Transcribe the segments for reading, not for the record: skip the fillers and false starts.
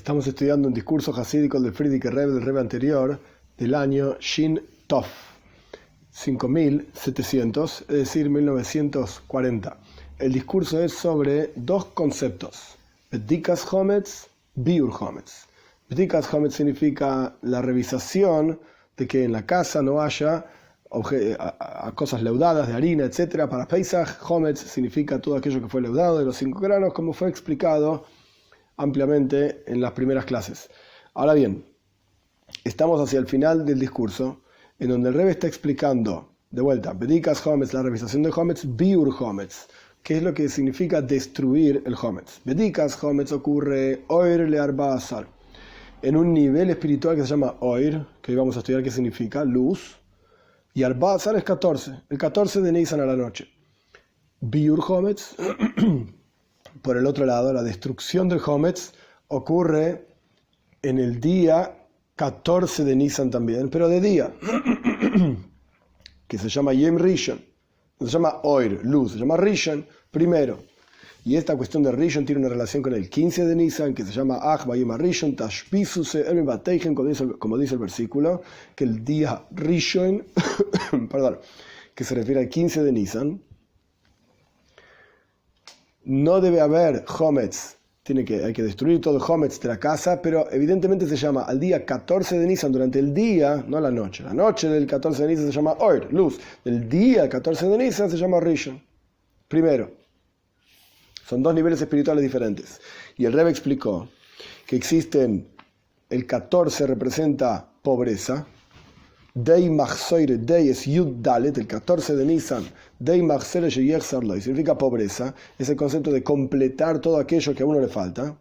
Estamos estudiando un discurso hasídico del Frierdiker Rebbe, del Rebbe anterior, del año Shin Tov, 5700, es decir, 1940. El discurso es sobre dos conceptos: Bedikas Hometz, Biur Hometz. Bedikas Hometz significa la revisación de que en la casa no haya cosas leudadas de harina, etc. Para Pesach, Hometz significa todo aquello que fue leudado de los 5 granos, como fue explicado ampliamente en las primeras clases. Ahora bien, estamos hacia el final del discurso, en donde el Rebbe está explicando, de vuelta, Bedikas Hometz, la revisación de Hometz, Biur Hometz, que es lo que significa destruir el Hometz. Bedikas Hometz ocurre Oir le Arbazar, en un nivel espiritual que se llama Oir, que hoy vamos a estudiar qué significa, luz, y Arbazar es 14, el 14 de Nisan a la noche. Biur Hometz, por el otro lado, la destrucción del Hometz ocurre en el día 14 de Nisan también, pero de día, que se llama Yom Rishon, no se llama Oir, luz, se llama Rishon, primero. Y esta cuestión de Rishon tiene una relación con el 15 de Nisan, que se llama Ach Bayim Rishon, Tashpisuse, Bateichen, como dice el versículo, que el día Rishon, perdón, que se refiere al 15 de Nisan, no debe haber Hometz, hay que destruir todo el Hometz de la casa, pero evidentemente se llama al día 14 de Nisan, durante el día, no la noche del 14 de Nisan se llama Oir, luz, del día 14 de Nisan se llama Rishon, primero. Son dos niveles espirituales diferentes. Y el Rebbe explicó que existen, el 14 representa pobreza, Dei Machsoire, Dei es Yud Dalet, el 14 de Nisan, Dei Machsoire Sheyechzar Lo, significa pobreza, es el concepto de completar todo aquello que a uno le falta.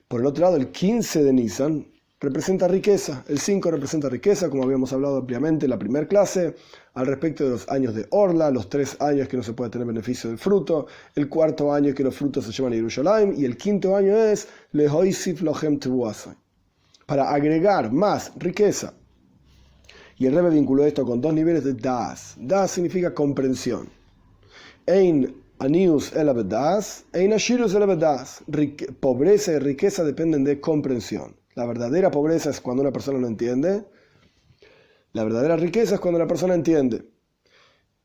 Por el otro lado, el 15 de Nisan representa riqueza, el 5 representa riqueza, como habíamos hablado ampliamente en la primera clase, al respecto de los años de Orla, los 3 años que no se puede tener beneficio del fruto, el 4.º año que los frutos se llevan a Yerushalayim, y el 5.º año es Lehoisif Lochem Teruasai, para agregar más riqueza. Y el Rebbe vinculó esto con dos niveles de Das. Das significa comprensión. Ein anius el das, ein ashirus el das. Pobreza y riqueza dependen de comprensión. La verdadera pobreza es cuando una persona no entiende. La verdadera riqueza es cuando la persona entiende.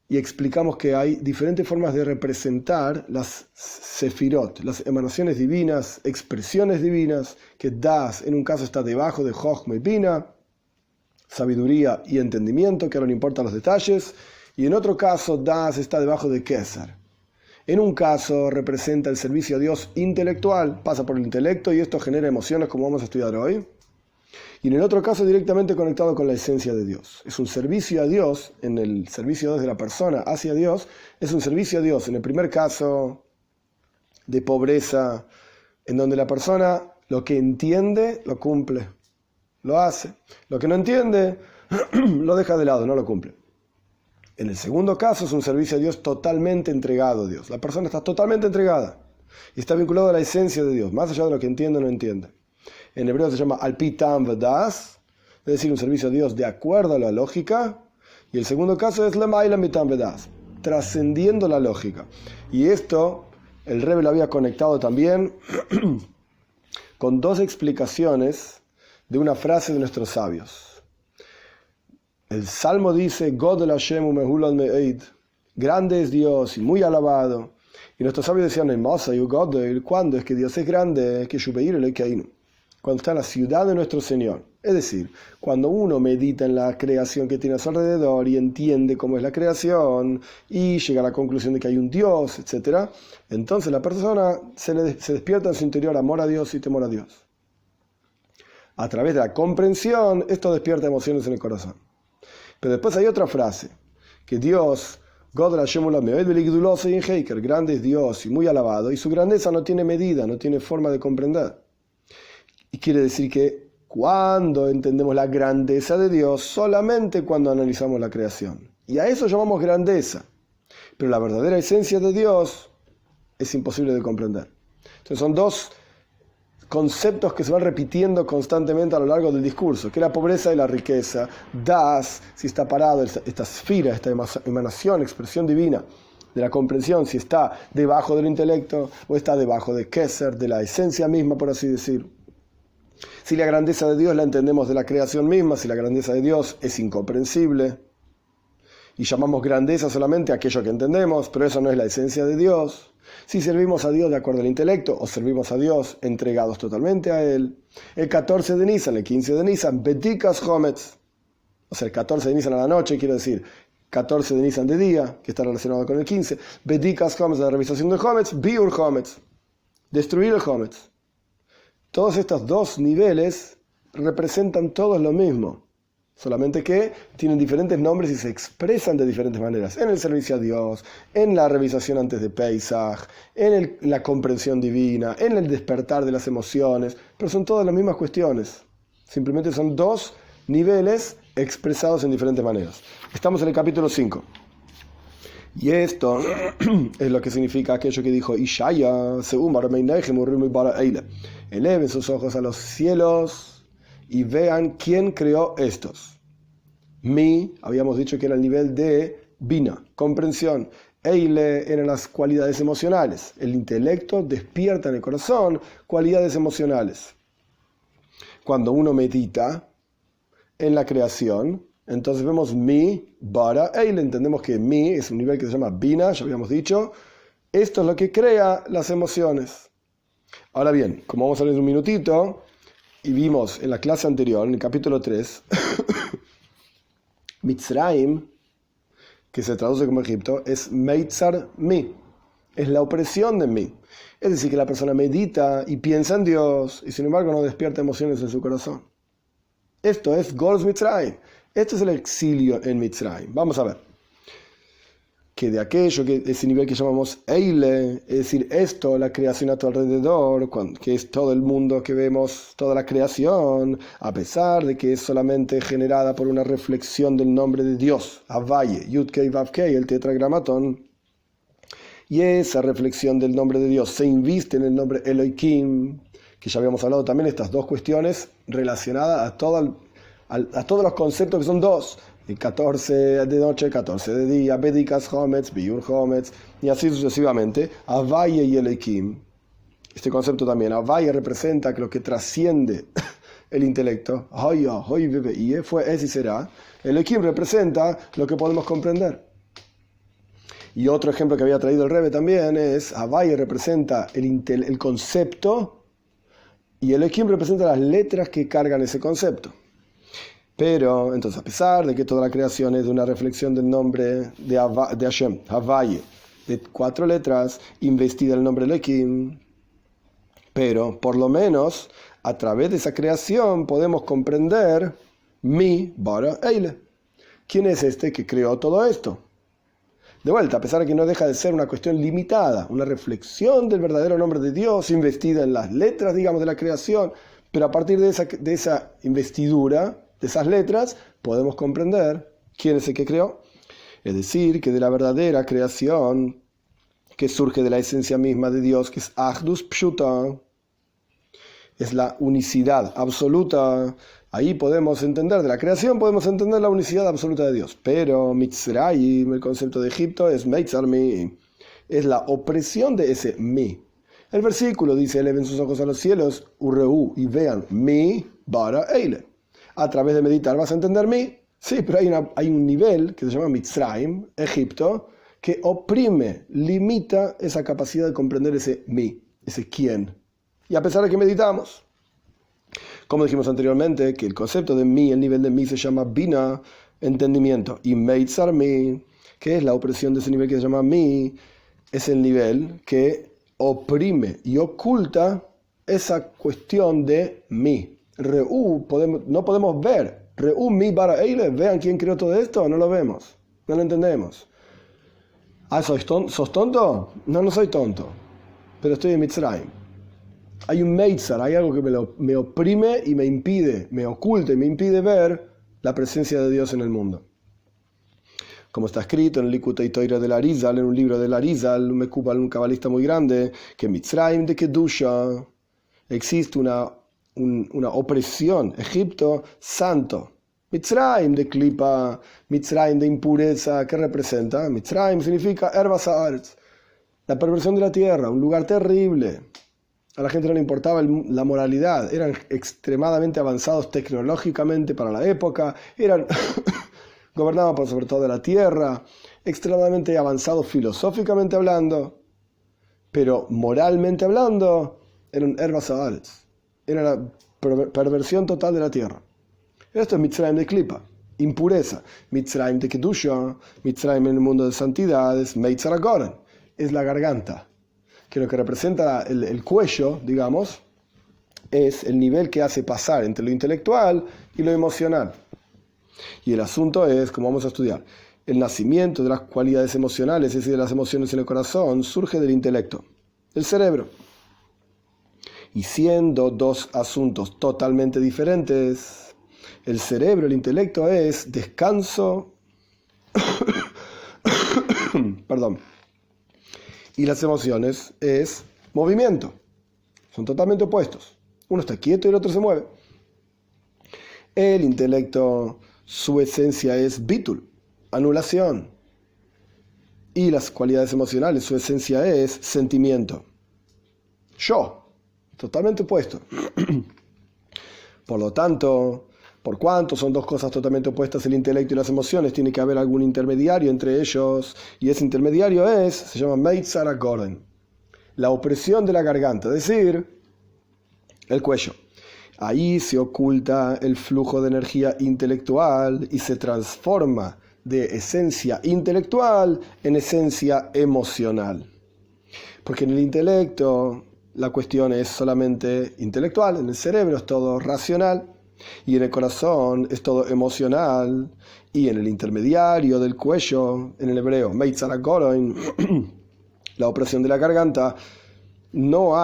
Y explicamos que hay diferentes formas de representar las sefirot, las emanaciones divinas, expresiones divinas, que Das en un caso está debajo de Chochma y Bina, sabiduría y entendimiento, que ahora no importan los detalles, y en otro caso Das está debajo de Kesar. En un caso representa el servicio a Dios intelectual, pasa por el intelecto y esto genera emociones como vamos a estudiar hoy, y en el otro caso directamente conectado con la esencia de Dios. Es un servicio a Dios, en el servicio desde la persona hacia Dios, es un servicio a Dios, en el primer caso de pobreza, en donde la persona lo que entiende lo cumple, lo hace. Lo que no entiende, lo deja de lado, no lo cumple. En el segundo caso es un servicio a Dios totalmente entregado a Dios. La persona está totalmente entregada y está vinculado a la esencia de Dios, más allá de lo que entiende o no entiende. En hebreo se llama Alpi Tam Vedas, es decir, un servicio a Dios de acuerdo a la lógica. Y el segundo caso es Lemaila Mitam Vedas, trascendiendo la lógica. Y esto, el Rebbe lo había conectado también con dos explicaciones de una frase de nuestros sabios. El Salmo dice, Godel Hashem umehulal me'eid, grande es Dios y muy alabado. Y nuestros sabios decían, ¿cuándo es que Dios es grande? Que cuando está en la ciudad de nuestro Señor. Es decir, cuando uno medita en la creación que tiene a su alrededor y entiende cómo es la creación y llega a la conclusión de que hay un Dios, etc., entonces la persona se despierta en su interior amor a Dios y temor a Dios. A través de la comprensión, esto despierta emociones en el corazón. Pero después hay otra frase, que Dios, grande es Dios y muy alabado, y su grandeza no tiene medida, no tiene forma de comprender. Y quiere decir que cuando entendemos la grandeza de Dios, solamente cuando analizamos la creación. Y a eso llamamos grandeza. Pero la verdadera esencia de Dios es imposible de comprender. Entonces son dos conceptos que se van repitiendo constantemente a lo largo del discurso, que es la pobreza y la riqueza. Das, si está parado, esta esfera, esta emanación, expresión divina de la comprensión, si está debajo del intelecto o está debajo de Keser, de la esencia misma, por así decir. Si la grandeza de Dios la entendemos de la creación misma, si la grandeza de Dios es incomprensible, y llamamos grandeza solamente a aquello que entendemos, pero eso no es la esencia de Dios. Si servimos a Dios de acuerdo al intelecto, o servimos a Dios entregados totalmente a Él. El 14 de Nisan, el 15 de Nisan, Bedikas Hometz. O sea, el 14 de Nisan a la noche, quiero decir, 14 de Nisan de día, que está relacionado con el 15. Bedikas Hometz, la revisación del Hometz, Biur Hometz, destruir el Hometz. Todos estos dos niveles representan todos lo mismo. Solamente que tienen diferentes nombres y se expresan de diferentes maneras. En el servicio a Dios, en la revisación antes de Pesach, en la comprensión divina, en el despertar de las emociones. Pero son todas las mismas cuestiones. Simplemente son dos niveles expresados en diferentes maneras. Estamos en el capítulo 5. Y esto es lo que significa aquello que dijo Ishaya, eleven sus ojos a los cielos y vean quién creó estos. Mi, habíamos dicho que era el nivel de Bina, comprensión. Eile eran las cualidades emocionales. El intelecto despierta en el corazón cualidades emocionales. Cuando uno medita en la creación, entonces vemos Mi, Bara, Eile. Entendemos que Mi es un nivel que se llama Bina, ya habíamos dicho. Esto es lo que crea las emociones. Ahora bien, como vamos a leer un minutito, y vimos en la clase anterior, en el capítulo 3, Mitzrayim, que se traduce como Egipto, es Meitzar Mi, es la opresión de mí. Es decir, que la persona medita y piensa en Dios, y sin embargo no despierta emociones en su corazón. Esto es Golz Mitzrayim, esto es el exilio en Mitzrayim. Vamos a ver. Que de aquello, que ese nivel que llamamos Eile, es decir, esto, la creación a tu alrededor, que es todo el mundo que vemos, toda la creación, a pesar de que es solamente generada por una reflexión del nombre de Dios, Havaye, Yud-Kei Vav-Kei, el tetragramatón, y esa reflexión del nombre de Dios se inviste en el nombre Elohim, que ya habíamos hablado también, estas dos cuestiones relacionadas a todos los conceptos que son dos. El 14 de noche, 14 de día, Bedikas Hometz, Biur Hometz, y así sucesivamente, Havaye y Elohim. Este concepto también, Havaye representa que lo que trasciende el intelecto, es y será. Elohim representa lo que podemos comprender. Y otro ejemplo que había traído el Rebbe también es, Havaye representa el concepto, y Elohim representa las letras que cargan ese concepto. Pero, entonces, a pesar de que toda la creación es de una reflexión del nombre de Hashem, Havaye, de 4 letras, investida el nombre Elohim, pero, por lo menos, a través de esa creación podemos comprender Mi, Bara, Eile. ¿Quién es este que creó todo esto? De vuelta, a pesar de que no deja de ser una cuestión limitada, una reflexión del verdadero nombre de Dios, investida en las letras, digamos, de la creación, pero a partir de esa investidura, de esas letras, podemos comprender quién es el que creó. Es decir, que de la verdadera creación, que surge de la esencia misma de Dios, que es Achdus Pshuta, es la unicidad absoluta. Ahí podemos entender, de la creación podemos entender la unicidad absoluta de Dios. Pero Mitzrayim, el concepto de Egipto, es Meitzar Mi, es la opresión de ese Mi. El versículo dice, eleven sus ojos a los cielos, Urreu, y vean Mi, Bara, Eile. A través de meditar vas a entender Mi. Sí, pero hay un nivel que se llama Mitzrayim, Egipto, que oprime, limita esa capacidad de comprender ese Mi, ese quién. Y a pesar de que meditamos, como dijimos anteriormente, que el concepto de Mi, el nivel de Mi se llama Bina, entendimiento, y Meitzar Mi, que es la opresión de ese nivel que se llama Mi, es el nivel que oprime y oculta esa cuestión de Mi. No podemos ver. Mi Bara Eile, vean quién creó todo esto, no lo vemos, no lo entendemos. ¿Sos tonto? No, no soy tonto, pero estoy en Mitzrayim. Hay un Meitzar, hay algo que me oprime y me impide, me oculta y me impide ver la presencia de Dios en el mundo. Como está escrito en el Likutei Torah del Arizal, en un libro del Arizal, un cabalista muy grande, que Mitzrayim de Kedusha, existe una opresión, Egipto santo, Mitzrayim de Klipa, Mitzrayim de impureza. ¿Qué representa? Mitzrayim significa Erbas Haaretz, la perversión de la tierra, un lugar terrible. A la gente no le importaba la moralidad, eran extremadamente avanzados tecnológicamente para la época, gobernaban por sobre todo la tierra, extremadamente avanzados filosóficamente hablando, pero moralmente hablando, eran herbas aales, era la perversión total de la tierra. Esto es Mitzrayim de Klipa, impureza. Mitzrayim de Kedusha, Mitzrayim en el mundo de santidades, Meitzar HaGoren, es la garganta, que lo que representa el cuello, digamos, es el nivel que hace pasar entre lo intelectual y lo emocional. Y el asunto es, como vamos a estudiar, el nacimiento de las cualidades emocionales, es decir, de las emociones en el corazón, surge del intelecto, del cerebro. Y siendo dos asuntos totalmente diferentes, el cerebro, el intelecto es descanso, perdón, y las emociones es movimiento. Son totalmente opuestos. Uno está quieto y el otro se mueve. El intelecto, su esencia es bitul, anulación. Y las cualidades emocionales, su esencia es sentimiento. Yo, totalmente opuesto. Por lo tanto, por cuanto son dos cosas totalmente opuestas, el intelecto y las emociones, tiene que haber algún intermediario entre ellos, y ese intermediario se llama Meitzar HaGoren, la opresión de la garganta, es decir, el cuello. Ahí se oculta el flujo de energía intelectual y se transforma de esencia intelectual en esencia emocional. Porque en el intelecto la cuestión es solamente intelectual, en el cerebro es todo racional, y en el corazón es todo emocional, y en el intermediario del cuello, en el hebreo, Meitzar HaGoren, la opresión de la garganta, no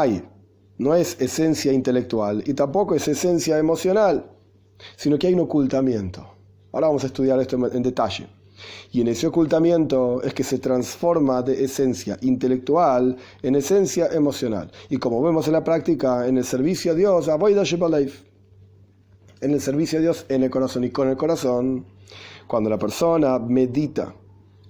es esencia intelectual y tampoco es esencia emocional, sino que hay un ocultamiento. Ahora vamos a estudiar esto en detalle. Y en ese ocultamiento es que se transforma de esencia intelectual en esencia emocional. Y como vemos en la práctica, en el servicio a Dios, Avodah Shebalev, en el servicio a Dios en el corazón y con el corazón, cuando la persona medita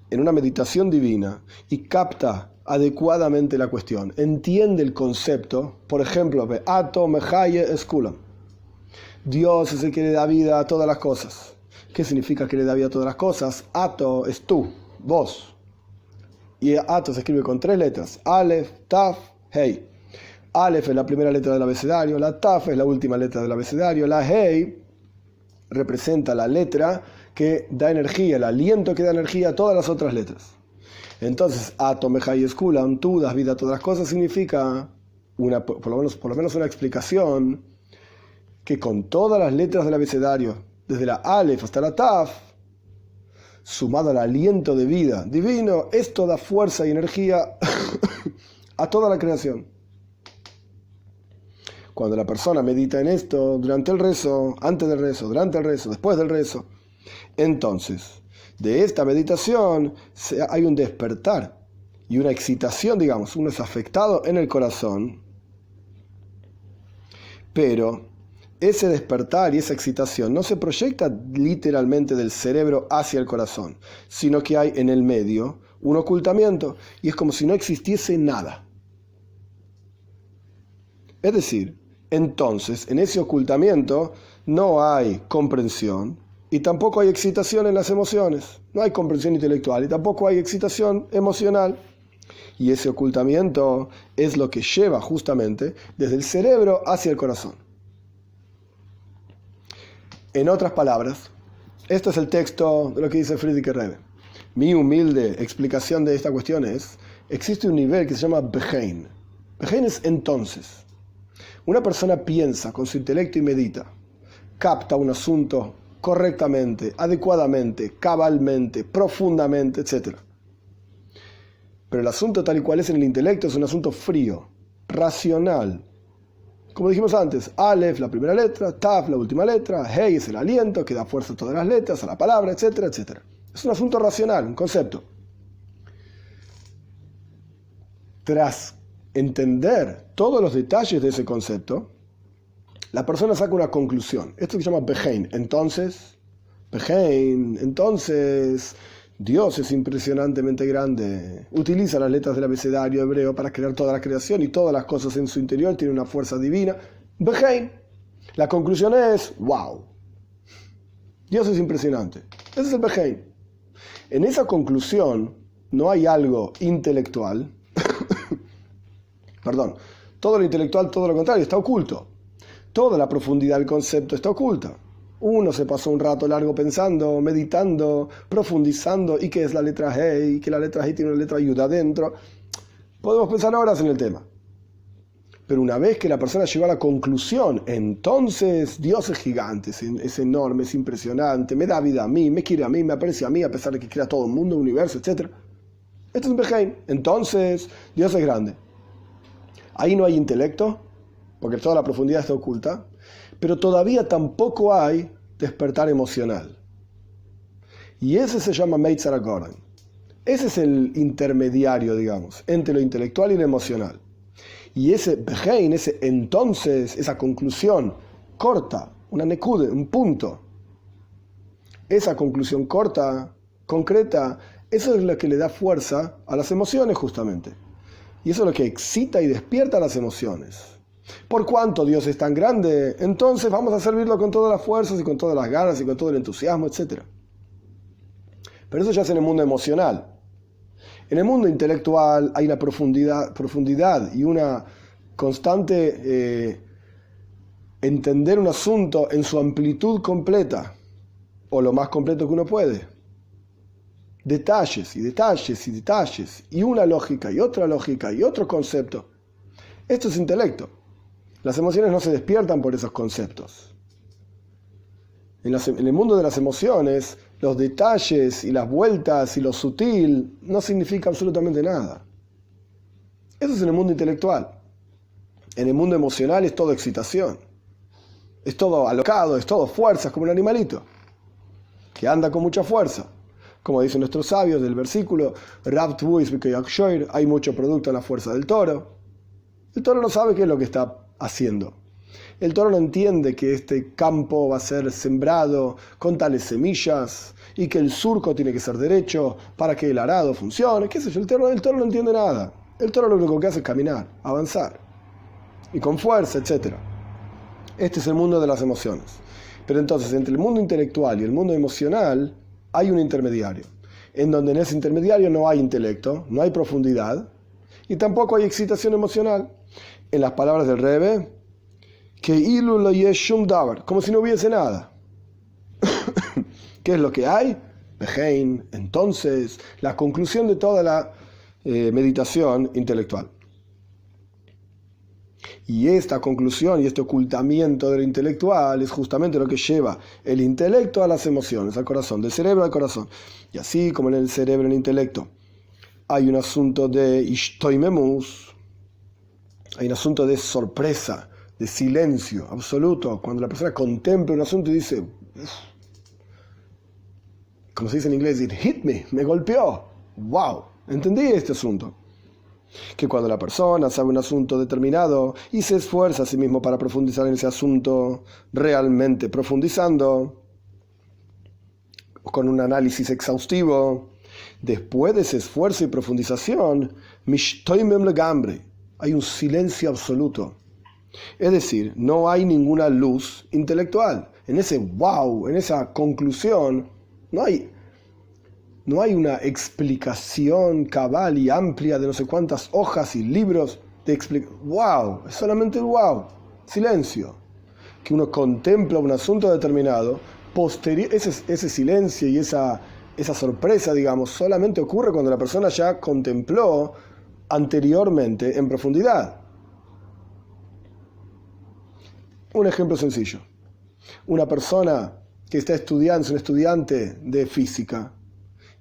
en una meditación divina y capta adecuadamente la cuestión, entiende el concepto, por ejemplo, Beato Mehaye Eskulam, Dios es el que le da vida a todas las cosas. ¿Qué significa que le da vida a todas las cosas? Ato es tú, vos. Y Ato se escribe con 3 letras, Aleph, Taf, Hei. Aleph es la primera letra del abecedario, la Taf es la última letra del abecedario, la Hei representa la letra que da energía, el aliento que da energía a todas las otras letras. Entonces, Ato Mehai Eskulam, tú das vida a todas las cosas, significa por lo menos una explicación que con todas las letras del abecedario, desde la Aleph hasta la Taf, sumado al aliento de vida divino, esto da fuerza y energía a toda la creación. Cuando la persona medita en esto durante el rezo, antes del rezo, durante el rezo, después del rezo, entonces, de esta meditación hay un despertar y una excitación, digamos, uno es afectado en el corazón, pero ese despertar y esa excitación no se proyecta literalmente del cerebro hacia el corazón, sino que hay en el medio un ocultamiento y es como si no existiese nada. Es decir, entonces en ese ocultamiento no hay comprensión y tampoco hay excitación en las emociones, no hay comprensión intelectual y tampoco hay excitación emocional. Y ese ocultamiento es lo que lleva justamente desde el cerebro hacia el corazón. En otras palabras, esto es el texto de lo que dice Friedrich Rebbe. Mi humilde explicación de esta cuestión es, existe un nivel que se llama Behein. Behein es entonces. Una persona piensa con su intelecto y medita, capta un asunto correctamente, adecuadamente, cabalmente, profundamente, etc. Pero el asunto tal y cual es en el intelecto es un asunto frío, racional. Como dijimos antes, Aleph, la primera letra, Taf, la última letra, Hei es el aliento que da fuerza a todas las letras, a la palabra, etcétera, etcétera. Es un asunto racional, un concepto. Tras entender todos los detalles de ese concepto, la persona saca una conclusión. Esto se llama Behein. Entonces, Dios es impresionantemente grande. Utiliza las letras del abecedario hebreo para crear toda la creación y todas las cosas en su interior tienen una fuerza divina. Behein. La conclusión es, wow. Dios es impresionante. Ese es el Behein. En esa conclusión no hay algo intelectual. Perdón. Todo lo intelectual, todo lo contrario, está oculto. Toda la profundidad del concepto está oculta. Uno se pasó un rato largo pensando, meditando, profundizando, y qué es la letra Hey, y que la letra Hey tiene una letra Yud adentro. Podemos pensar horas en el tema. Pero una vez que la persona llegó a la conclusión, entonces Dios es gigante, es enorme, es impresionante, me da vida a mí, me quiere a mí, me aprecia a mí, a pesar de que crea todo el mundo, el universo, etc. Esto es un Beheim. Entonces Dios es grande. Ahí no hay intelecto, porque toda la profundidad está oculta, pero todavía tampoco hay despertar emocional. Y ese se llama Meitzar HaGoren. Ese es el intermediario, digamos, entre lo intelectual y lo emocional. Y ese Behein, ese entonces, esa conclusión corta, una nekude, un punto, esa conclusión corta, concreta, eso es lo que le da fuerza a las emociones justamente. Y eso es lo que excita y despierta las emociones. Por cuanto Dios es tan grande, entonces vamos a servirlo con todas las fuerzas y con todas las ganas y con todo el entusiasmo, etc. Pero eso ya es en el mundo emocional. En el mundo intelectual hay una profundidad y una constante entender un asunto en su amplitud completa, o lo más completo que uno puede. Detalles y detalles y detalles, y una lógica y otro concepto. Esto es intelecto. Las emociones no se despiertan por esos conceptos. En el mundo de las emociones, los detalles y las vueltas y lo sutil no significa absolutamente nada. Eso es en el mundo intelectual. En el mundo emocional es todo excitación. Es todo alocado, es todo fuerza, es como un animalito que anda con mucha fuerza. Como dicen nuestros sabios del versículo, hay mucho producto en la fuerza del toro. El toro no sabe qué es lo que está haciendo. El toro no entiende que este campo va a ser sembrado con tales semillas y que el surco tiene que ser derecho para que el arado funcione. ¿Qué sé yo? El toro no entiende nada. El toro lo único que hace es caminar, avanzar y con fuerza, etc. Este es el mundo de las emociones. Pero entonces, entre el mundo intelectual y el mundo emocional hay un intermediario, en donde en ese intermediario no hay intelecto, no hay profundidad y tampoco hay excitación emocional. En las palabras del Rebbe, que ilu lo yeshum davar, como si no hubiese nada. ¿Qué es lo que hay? Behein, entonces, la conclusión de toda la meditación intelectual. Y esta conclusión y este ocultamiento de lo intelectual es justamente lo que lleva el intelecto a las emociones, al corazón, del cerebro al corazón. Y así como en el cerebro, en el intelecto, hay un asunto de ishtoimemus, hay un asunto de sorpresa, de silencio absoluto, cuando la persona contempla un asunto y dice, como se dice en inglés, it hit me, me golpeó, wow, entendí este asunto. Que cuando la persona sabe un asunto determinado y se esfuerza a sí mismo para profundizar en ese asunto, realmente profundizando, con un análisis exhaustivo, después de ese esfuerzo y profundización, mishtoimem legambre, hay un silencio absoluto. Es decir, no hay ninguna luz intelectual. En ese wow, en esa conclusión, no hay una explicación cabal y amplia de no sé cuántas hojas y libros de wow, es solamente el wow, silencio. Que uno contempla un asunto determinado, ese silencio y esa sorpresa, digamos, solamente ocurre cuando la persona ya contempló anteriormente en profundidad. Un ejemplo sencillo. Una persona que está estudiando, es un estudiante de física,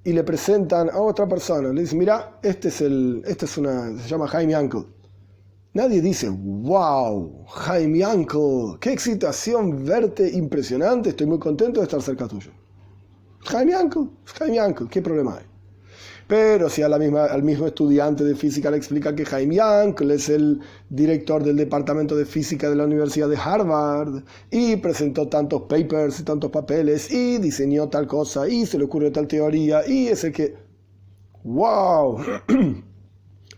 y le presentan a otra persona, le dicen, mira, se llama Jaime Uncle. Nadie dice, wow, Jaime Uncle, qué excitación verte, impresionante, estoy muy contento de estar cerca tuyo. Jaime Uncle, ¿qué problema hay? Pero si al mismo estudiante de física le explica que Chaim Yankel es el director del departamento de física de la Universidad de Harvard y presentó tantos papers y tantos papeles y diseñó tal cosa y se le ocurrió tal teoría y es el que... ¡Wow!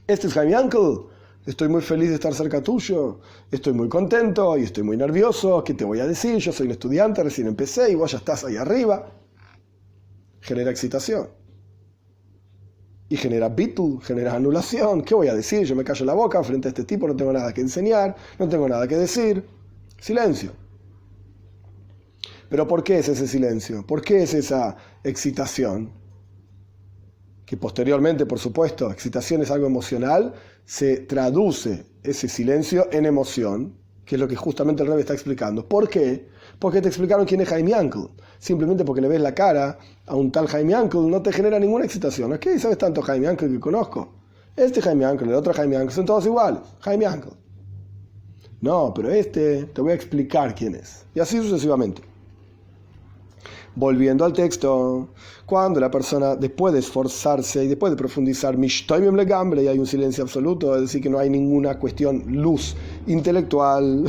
Este es Chaim Yankel. Estoy muy feliz de estar cerca tuyo. Estoy muy contento y estoy muy nervioso. ¿Qué te voy a decir? Yo soy un estudiante, recién empecé y vos ya estás ahí arriba. Genera excitación. Y genera bitul, genera anulación. ¿Qué voy a decir? Yo me callo la boca frente a este tipo, no tengo nada que enseñar, no tengo nada que decir. Silencio. ¿Pero por qué es ese silencio? ¿Por qué es esa excitación? Que posteriormente, por supuesto, excitación es algo emocional, se traduce ese silencio en emoción, que es lo que justamente el Rebbe está explicando. ¿Por qué? Porque te explicaron quién es Chaim Yankel. Simplemente porque le ves la cara a un tal Chaim Yankel no te genera ninguna excitación. ¿Es que sabes tanto Chaim Yankel que conozco? Este Chaim Yankel, el otro Chaim Yankel, son todos iguales. Chaim Yankel. No, pero este te voy a explicar quién es. Y así sucesivamente. Volviendo al texto, cuando la persona, después de esforzarse y después de profundizar, mishtoimem legambre, y hay un silencio absoluto, es decir, que no hay ninguna cuestión luz intelectual,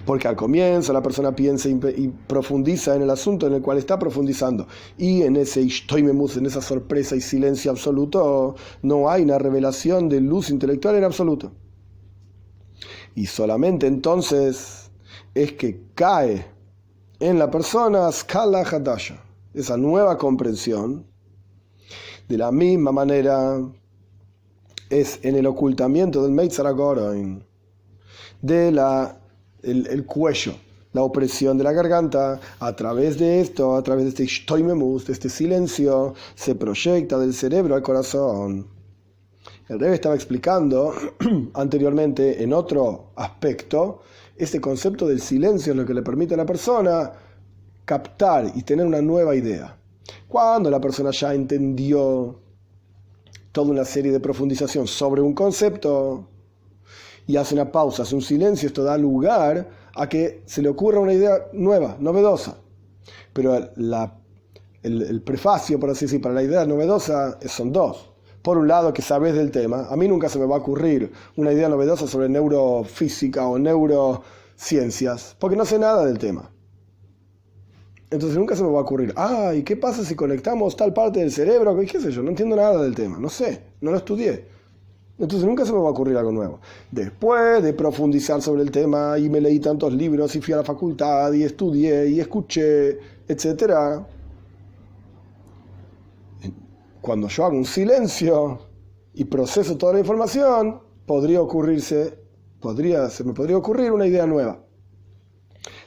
porque al comienzo la persona piensa y profundiza en el asunto en el cual está profundizando, y en ese ishtoimemus, en esa sorpresa y silencio absoluto, no hay una revelación de luz intelectual en absoluto. Y solamente entonces es que cae en la persona skala hadasha, esa nueva comprensión. De la misma manera es en el ocultamiento del Meitzar HaGoroin, de el cuello, la opresión de la garganta. A través de esto, a través de este shtoimemus, de este silencio, se proyecta del cerebro al corazón. El Rebbe estaba explicando anteriormente en otro aspecto. Este concepto del silencio es lo que le permite a la persona captar y tener una nueva idea. Cuando la persona ya entendió toda una serie de profundización sobre un concepto y hace una pausa, hace un silencio, esto da lugar a que se le ocurra una idea nueva, novedosa. Pero el prefacio, por así decir, para la idea novedosa son dos. Por un lado, que sabes del tema. A mí nunca se me va a ocurrir una idea novedosa sobre neurofísica o neurociencias, porque no sé nada del tema. Entonces nunca se me va a ocurrir, ¿y qué pasa si conectamos tal parte del cerebro? ¿Qué sé yo? No entiendo nada del tema, no sé, no lo estudié. Entonces nunca se me va a ocurrir algo nuevo. Después de profundizar sobre el tema y me leí tantos libros y fui a la facultad y estudié y escuché, etc., cuando yo hago un silencio y proceso toda la información, se me podría ocurrir una idea nueva.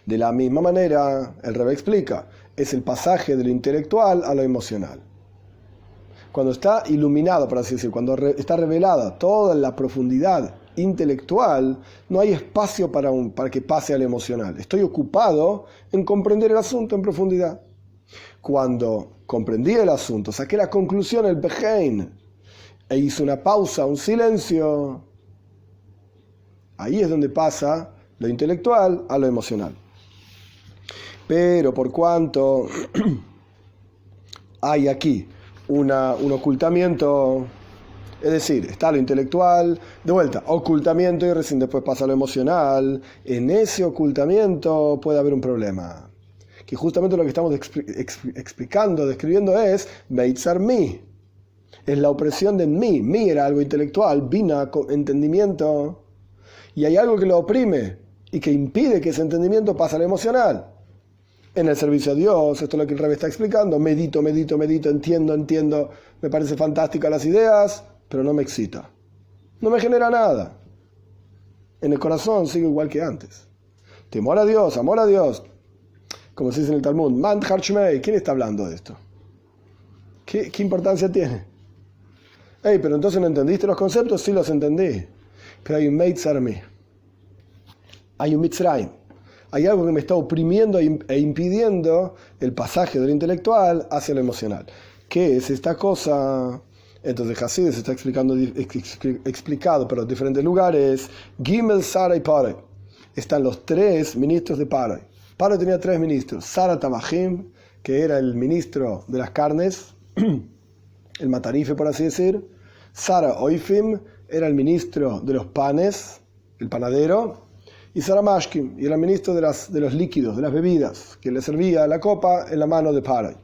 De la misma manera, el Rebbe explica, es el pasaje de lo intelectual a lo emocional. Cuando está iluminado, por así decir, cuando está revelada toda la profundidad intelectual, no hay espacio para que pase a lo emocional. Estoy ocupado en comprender el asunto en profundidad. Cuando comprendí el asunto, saqué la conclusión, el behein, e hice una pausa, un silencio, ahí es donde pasa lo intelectual a lo emocional. Pero por cuanto hay aquí un ocultamiento, es decir, está lo intelectual, de vuelta, ocultamiento y recién después pasa lo emocional, en ese ocultamiento puede haber un problema. Que justamente lo que estamos explicando, describiendo es Meitzar mi. Es la opresión de mí. Mi era algo intelectual, vina, entendimiento. Y hay algo que lo oprime y que impide que ese entendimiento pase al emocional. En el servicio a Dios, esto es lo que el Rebbe está explicando. Medito, entiendo. Me parece fantásticas las ideas, pero no me excita. No me genera nada. En el corazón sigo igual que antes. Temor a Dios, amor a Dios. Como se dice en el Talmud, Man Harshmei, ¿quién está hablando de esto? ¿Qué importancia tiene? Pero entonces no entendiste los conceptos, sí los entendí. Pero hay un Meitzar mi. Hay un Mitzrayim. Hay algo que me está oprimiendo e impidiendo el pasaje del intelectual hacia lo emocional. ¿Qué es esta cosa? Entonces Hasidus está explicado por los diferentes lugares. Gimel, Sara y Paroi. Están los tres ministros de Paroi. Paroi tenía tres ministros. Sara Tabajim, que era el ministro de las carnes, el matarife, por así decir. Sara Oifim era el ministro de los panes, el panadero. Y Sara Mashkim, y era el ministro de los líquidos, de las bebidas, que le servía la copa en la mano de Paray.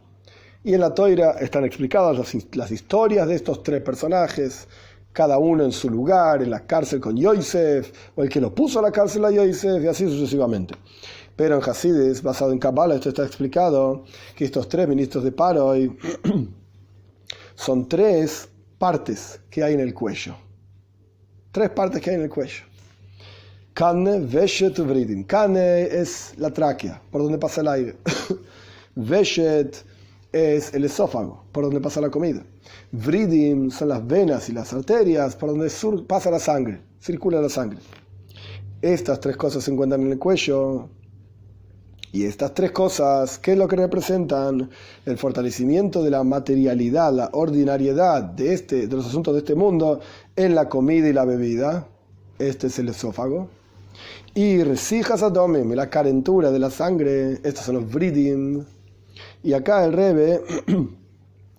Y en la Toira están explicadas las historias de estos tres personajes, cada uno en su lugar, en la cárcel con Yosef, o el que lo puso a la cárcel a Yosef, y así sucesivamente. Pero en Hasidis, basado en Kabbalah, esto está explicado, que estos tres ministros de Paray son tres partes que hay en el cuello. Tres partes que hay en el cuello. Kane, Veshet, Vridim. Kane es la tráquea, por donde pasa el aire. Veshet es el esófago, por donde pasa la comida. Vridim son las venas y las arterias, por donde pasa la sangre, circula la sangre. Estas tres cosas se encuentran en el cuello. Y estas tres cosas, ¿qué es lo que representan? El fortalecimiento de la materialidad, la ordinariedad de los asuntos de este mundo en la comida y la bebida. Este es el esófago. Y resijas adomim, la calentura de la sangre, estos son los vridim. Y acá el Rebbe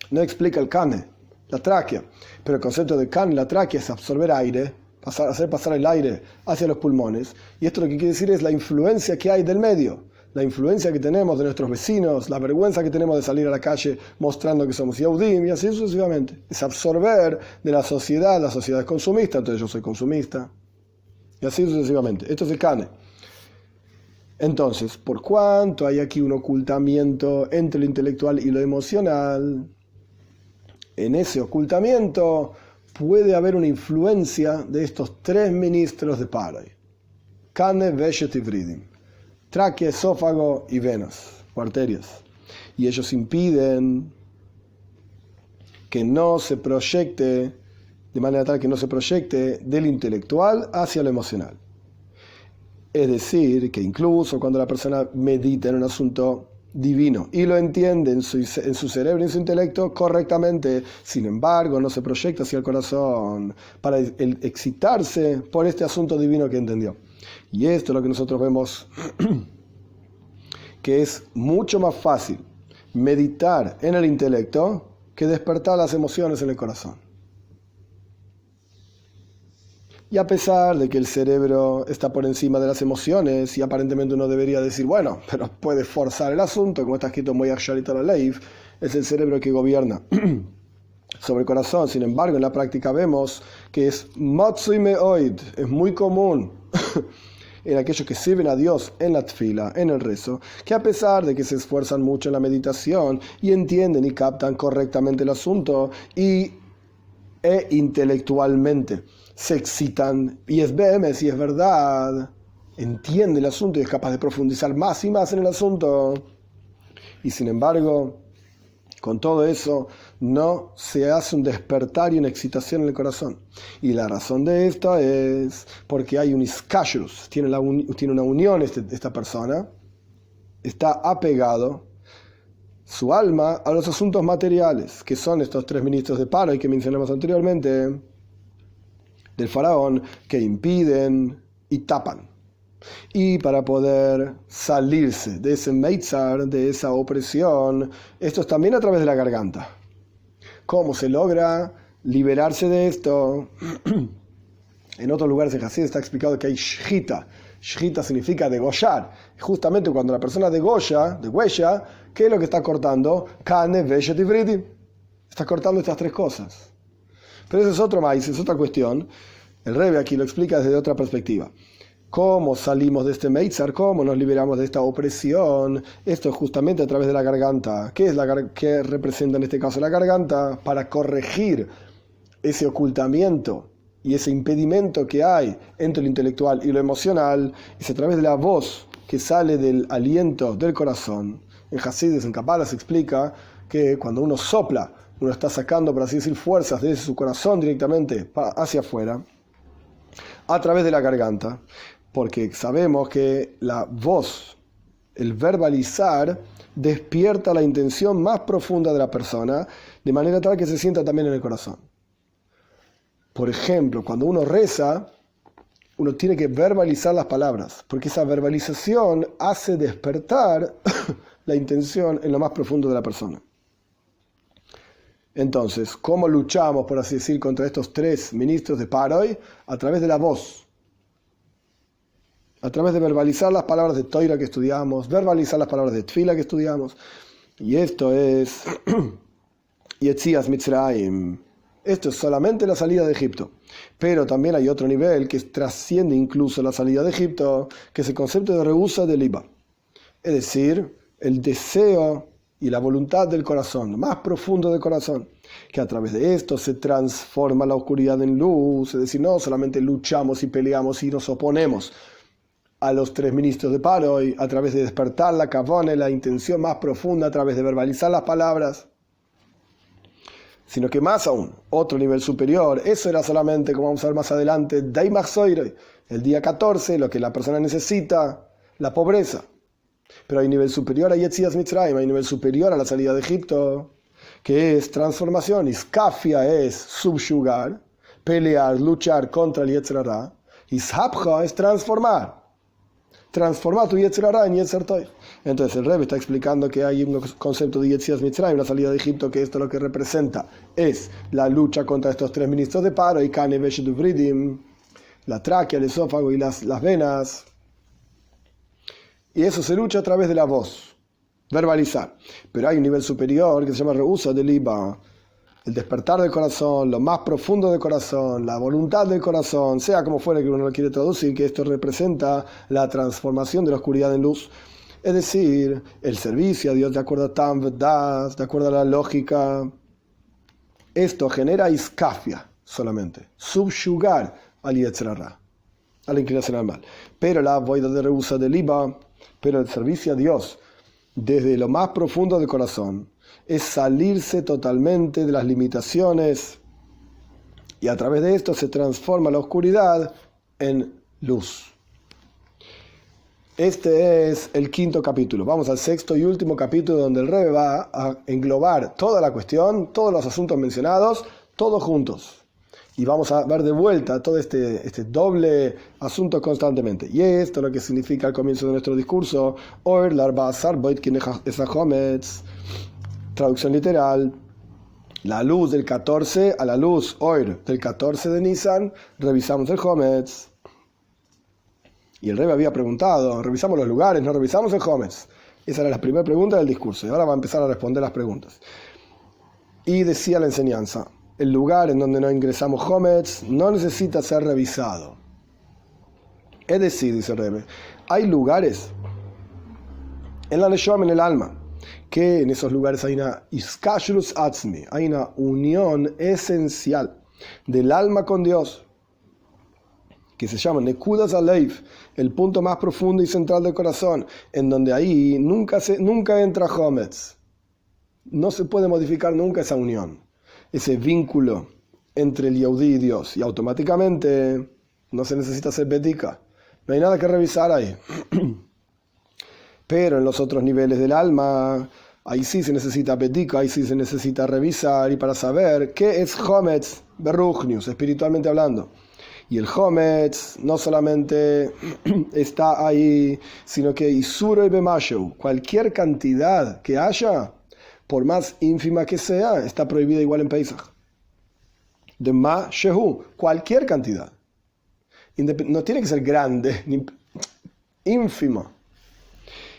no explica el kane, la tráquea, pero el concepto de kane, la tráquea, es absorber aire, hacer pasar el aire hacia los pulmones. Y esto lo que quiere decir es la influencia que hay del medio, la influencia que tenemos de nuestros vecinos, la vergüenza que tenemos de salir a la calle mostrando que somos Yehudim, y así sucesivamente. Es absorber de la sociedad es consumista, entonces yo soy consumista. Y así sucesivamente. Esto es el Kane. Entonces, por cuanto hay aquí un ocultamiento entre lo intelectual y lo emocional, en ese ocultamiento puede haber una influencia de estos tres ministros de Paray. Kane, Veshet y Vridim. Tráquea, esófago y venas o arterias. Y ellos impiden que no se proyecte, de manera tal que no se proyecte del intelectual hacia lo emocional. Es decir, que incluso cuando la persona medita en un asunto divino y lo entiende en su cerebro y en su intelecto correctamente, sin embargo no se proyecta hacia el corazón para excitarse por este asunto divino que entendió. Y esto es lo que nosotros vemos que es mucho más fácil meditar en el intelecto que despertar las emociones en el corazón. Y a pesar de que el cerebro está por encima de las emociones, y aparentemente uno debería decir, bueno, pero puede forzar el asunto, como está escrito en Moyach Shalit Leif, es el cerebro que gobierna sobre el corazón. Sin embargo, en la práctica vemos que es Matsui Meoid, es muy común en aquellos que sirven a Dios en la tfila, en el rezo, que a pesar de que se esfuerzan mucho en la meditación y entienden y captan correctamente el asunto e intelectualmente se excitan, y es BM, y es verdad, entiende el asunto y es capaz de profundizar más y más en el asunto, y sin embargo, con todo eso, no se hace un despertar y una excitación en el corazón. Y la razón de esto es porque hay un iskashrus, tiene una unión esta persona, está apegado su alma a los asuntos materiales, que son estos tres ministros de Paray que mencionamos anteriormente, del faraón, que impiden y tapan. Y para poder salirse de ese meitzar, de esa opresión, esto es también a través de la garganta. ¿Cómo se logra liberarse de esto? En otros lugares en Hasid está explicado que hay shchita. Shchita significa degollar. Justamente cuando la persona degüella, ¿qué es lo que está cortando? Kane, Veshet y Vridim. Está cortando estas tres cosas. Pero eso es otro maíz, es otra cuestión. El Rebbe aquí lo explica desde otra perspectiva. ¿Cómo salimos de este meitzar? ¿Cómo nos liberamos de esta opresión? Esto es justamente a través de la garganta. ¿Qué representa en este caso la garganta? Para corregir ese ocultamiento y ese impedimento que hay entre lo intelectual y lo emocional, es a través de la voz que sale del aliento del corazón. En Hasidus, en Kabbalah, se explica que cuando uno sopla, uno está sacando, por así decir, fuerzas desde su corazón directamente hacia afuera, a través de la garganta, porque sabemos que la voz, el verbalizar, despierta la intención más profunda de la persona, de manera tal que se sienta también en el corazón. Por ejemplo, cuando uno reza, uno tiene que verbalizar las palabras, porque esa verbalización hace despertar la intención en lo más profundo de la persona. Entonces, ¿cómo luchamos, por así decir, contra estos tres ministros de Paroi? A través de la voz. A través de verbalizar las palabras de Toira que estudiamos, verbalizar las palabras de Tfila que estudiamos. Y esto es Yetzias Mitzrayim. Esto es solamente la salida de Egipto. Pero también hay otro nivel que trasciende incluso la salida de Egipto, que es el concepto de rehúsa de Liba. Es decir, el deseo y la voluntad del corazón, más profundo del corazón, que a través de esto se transforma la oscuridad en luz. Es decir, no solamente luchamos y peleamos y nos oponemos a los tres ministros de Paroi a través de despertar la kavone, la intención más profunda, a través de verbalizar las palabras, sino que más aún, otro nivel superior. Eso era solamente, como vamos a ver más adelante, Daimach Soiroi, el día 14, lo que la persona necesita, la pobreza. Pero hay nivel superior a Yetzias Mitzrayim, hay nivel superior a la salida de Egipto, que es transformación. Iskafia es subyugar, pelear, luchar contra el Yetzer Hara. Ishapja es transformar tu Yetzer Hara en Yetzer Toich. Entonces el Rebbe está explicando que hay un concepto de Yetzias Mitzrayim, la salida de Egipto, que esto lo que representa es la lucha contra estos tres ministros de Paro, y Kane Veshet Uvridim, la tráquea, el esófago y las venas. Y eso se lucha a través de la voz, verbalizar. Pero hay un nivel superior que se llama Reusa de Liba, el despertar del corazón, lo más profundo del corazón, la voluntad del corazón, sea como fuera que uno lo quiere traducir, que esto representa la transformación de la oscuridad en luz. Es decir, el servicio a Dios de acuerdo a Tam V'das, de acuerdo a la lógica. Esto genera iskafia solamente, subyugar al Yetzer Hara, a la inclinación al mal. Pero la voida de Reusa de Liba, pero el servicio a Dios desde lo más profundo del corazón, es salirse totalmente de las limitaciones, y a través de esto se transforma la oscuridad en luz. Este es el quinto capítulo. Vamos al sexto y último capítulo, donde el Rebbe va a englobar toda la cuestión, todos los asuntos mencionados, todos juntos. Y vamos a ver de vuelta todo este doble asunto constantemente. Y esto es lo que significa al comienzo de nuestro discurso, Or Larbasar Boit Kinech Esahometz. Traducción literal: la luz del 14 a la luz Oir del 14 de Nisan, revisamos el Hometz. Y el Rebbe había preguntado, ¿revisamos los lugares? ¿No revisamos el Hometz? Esa era la primera pregunta del discurso. Y ahora va a empezar a responder las preguntas. Y decía la enseñanza: el lugar en donde no ingresamos Hometz no necesita ser revisado. Es decir, dice el Rebbe, hay lugares en la Neshama, en el alma, que en esos lugares hay una iskashrus atzmi, hay una unión esencial del alma con Dios, que se llama Nekudas Aleif, el punto más profundo y central del corazón, en donde ahí nunca entra Hometz. No se puede modificar nunca esa unión, ese vínculo entre el Yehudí y Dios, y automáticamente no se necesita hacer bedika, no hay nada que revisar ahí. Pero en los otros niveles del alma, ahí sí se necesita bedika, ahí sí se necesita revisar, y para saber qué es Hometz Beruchnius, espiritualmente hablando. Y el Hometz no solamente está ahí, sino que Isuro y Bemashu, cualquier cantidad que haya, por más ínfima que sea, está prohibida igual en Pesach. De Ma Shehu, cualquier cantidad. No tiene que ser grande, ni ínfimo.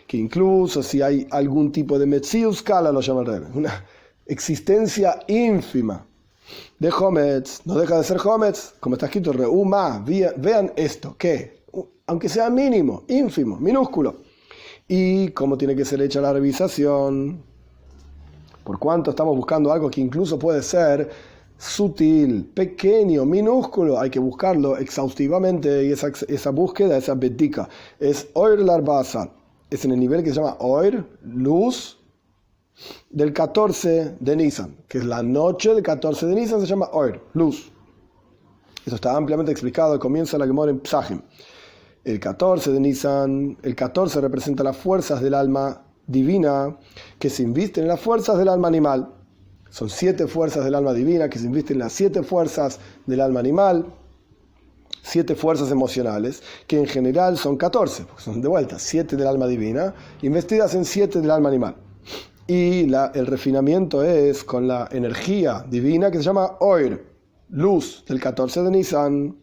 Que incluso si hay algún tipo de Metzius Kala, lo llama el Rebbe, una existencia ínfima de Hometz, no deja de ser Hometz, como está escrito, Reuma, vean esto, que, aunque sea mínimo, ínfimo, minúsculo. Y cómo tiene que ser hecha la revisación, por cuanto estamos buscando algo que incluso puede ser sutil, pequeño, minúsculo, hay que buscarlo exhaustivamente, y esa búsqueda, esa bedika, es Oir Larbasa, es en el nivel que se llama Oir, luz, del 14 de Nisan, que es la noche del 14 de Nisan, se llama Oir, luz. Eso está ampliamente explicado al comienzo de la Gemara en Psachim. El 14 de Nisan, el 14 representa las fuerzas del alma divina que se invisten en las fuerzas del alma animal. Son 7 fuerzas del alma divina que se invisten en las 7 fuerzas del alma animal, 7 fuerzas emocionales, que en general son 14, porque son de vuelta 7 del alma divina, investidas en 7 del alma animal. Y el refinamiento es con la energía divina que se llama Oir, luz del 14 de Nisan.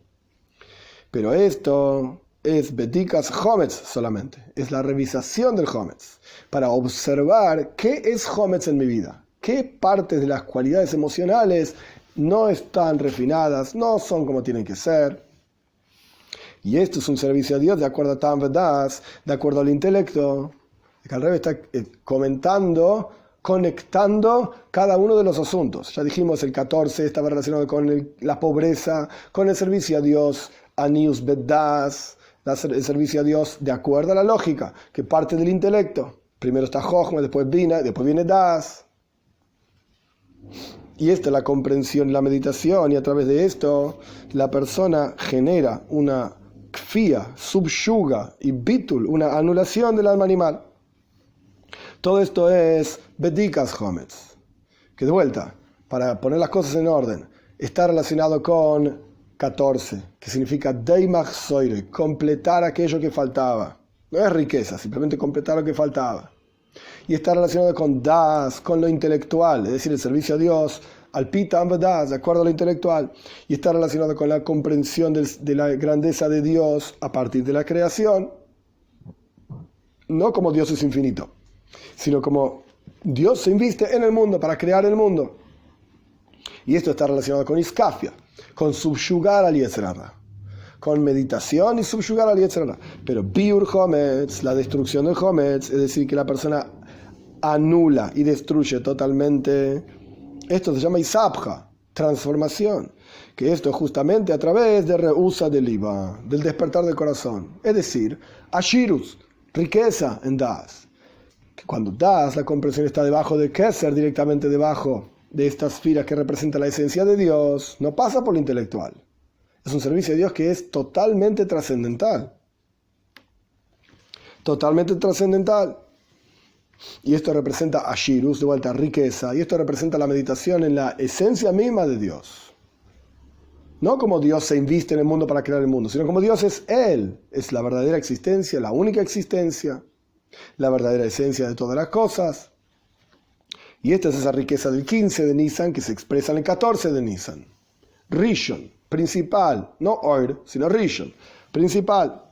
Pero esto es Bedikas Hometz solamente, es la revisación del Hometz, para observar qué es Hometz en mi vida, qué partes de las cualidades emocionales no están refinadas, no son como tienen que ser. Y esto es un servicio a Dios de acuerdo a Tam Vedas, de acuerdo al intelecto. Que al revés está comentando, conectando cada uno de los asuntos. Ya dijimos, el 14 estaba relacionado con la pobreza, con el servicio a Dios, Anius Vedas, el servicio a Dios de acuerdo a la lógica, que parte del intelecto. Primero está Jochma, después Bina, después viene Das. Y esta es la comprensión, la meditación, y a través de esto la persona genera una kfía, subyuga y bitul, una anulación del alma animal. Todo esto es Bedikas Hometz, que de vuelta, para poner las cosas en orden, está relacionado con 14, que significa Deimach Soire, completar aquello que faltaba. No es riqueza, simplemente completar lo que faltaba. Y está relacionado con Das, con lo intelectual, es decir, el servicio a Dios, al Pitam Das, de acuerdo a lo intelectual. Y está relacionado con la comprensión de la grandeza de Dios a partir de la creación, no como Dios es infinito, sino como Dios se inviste en el mundo para crear el mundo. Y esto está relacionado con Iskafia, con subyugar al Yetzer Hara, con meditación y subyugar al Yetzer Hara. Pero Biur Hometz, la destrucción del Hometz, es decir, que la persona anula y destruye totalmente, esto se llama Isabja, transformación, que esto es justamente a través de Reusa del Iba, del despertar del corazón, es decir, Ashirus, riqueza en Das. Cuando Das, la comprensión está debajo de Keser, directamente debajo de estas esferas que representan la esencia de Dios, no pasa por lo intelectual. Es un servicio a Dios que es totalmente trascendental. Totalmente trascendental. Y esto representa Ashirus, de vuelta, riqueza. Y esto representa la meditación en la esencia misma de Dios. No como Dios se inviste en el mundo para crear el mundo, sino como Dios es Él. Es la verdadera existencia, la única existencia, la verdadera esencia de todas las cosas. Y esta es esa riqueza del 15 de Nisan que se expresa en el 14 de Nisan. Rishon, principal, no Oir, sino Rishon, principal.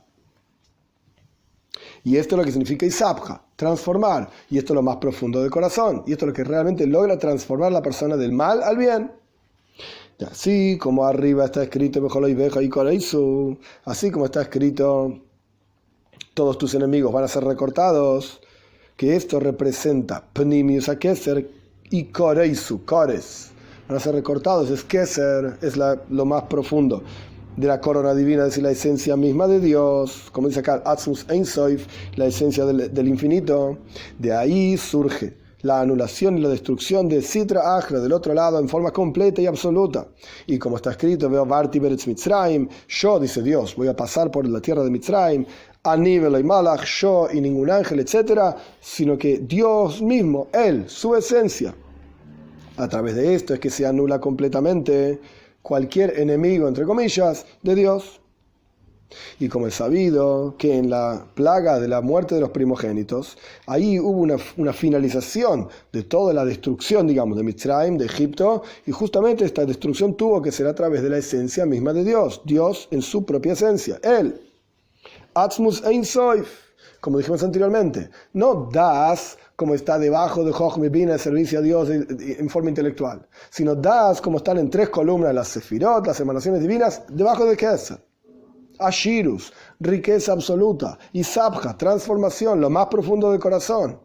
Y esto es lo que significa Isabja, transformar. Y esto es lo más profundo del corazón. Y esto es lo que realmente logra transformar a la persona del mal al bien. Y así como arriba está escrito, así como está escrito, todos tus enemigos van a ser recortados, que esto representa Pnimius a Keser y Koreisu, Kores. Van a ser recortados, es Keser, es lo más profundo de la corona divina, es decir, la esencia misma de Dios, como dice acá, Atzmus Ein Sof, la esencia del infinito. De ahí surge la anulación y la destrucción de Sitra Achra, del otro lado, en forma completa y absoluta. Y como está escrito, veo Varti Beretz Mitzrayim, yo, dice Dios, voy a pasar por la tierra de Mitzrayim, Ani Veloi Malach, yo y ningún ángel, etc., sino que Dios mismo, Él, su esencia. A través de esto es que se anula completamente cualquier enemigo, entre comillas, de Dios. Y como es sabido que en la plaga de la muerte de los primogénitos, ahí hubo una finalización de toda la destrucción, digamos, de Mitzrayim, de Egipto, y justamente esta destrucción tuvo que ser a través de la esencia misma de Dios, Dios en su propia esencia, Él. Atzmus Ein Sof, como dijimos anteriormente, no Das como está debajo de Jochma y Bina, el servicio a Dios en forma intelectual, sino Das como están en 3 columnas las Sefirot, las emanaciones divinas, debajo de Keser. Ashirus, riqueza absoluta, y Sabja, transformación, lo más profundo del corazón.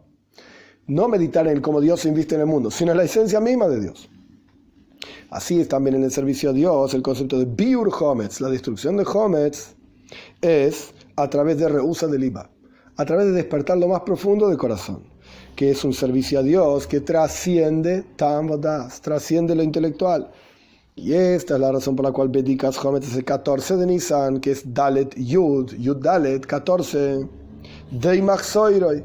No meditar en cómo Dios se inviste en el mundo, sino en la esencia misma de Dios. Así es también en el servicio a Dios el concepto de Biur Hometz, la destrucción de Hometz, es a través de Reusa del Iba, a través de despertar lo más profundo del corazón, que es un servicio a Dios que trasciende Tam Vadas, trasciende lo intelectual. Y esta es la razón por la cual Bedikas Hometz es el 14 de Nisan, que es Dalet Yud, Yud Dalet, 14, Deimach Soiroi.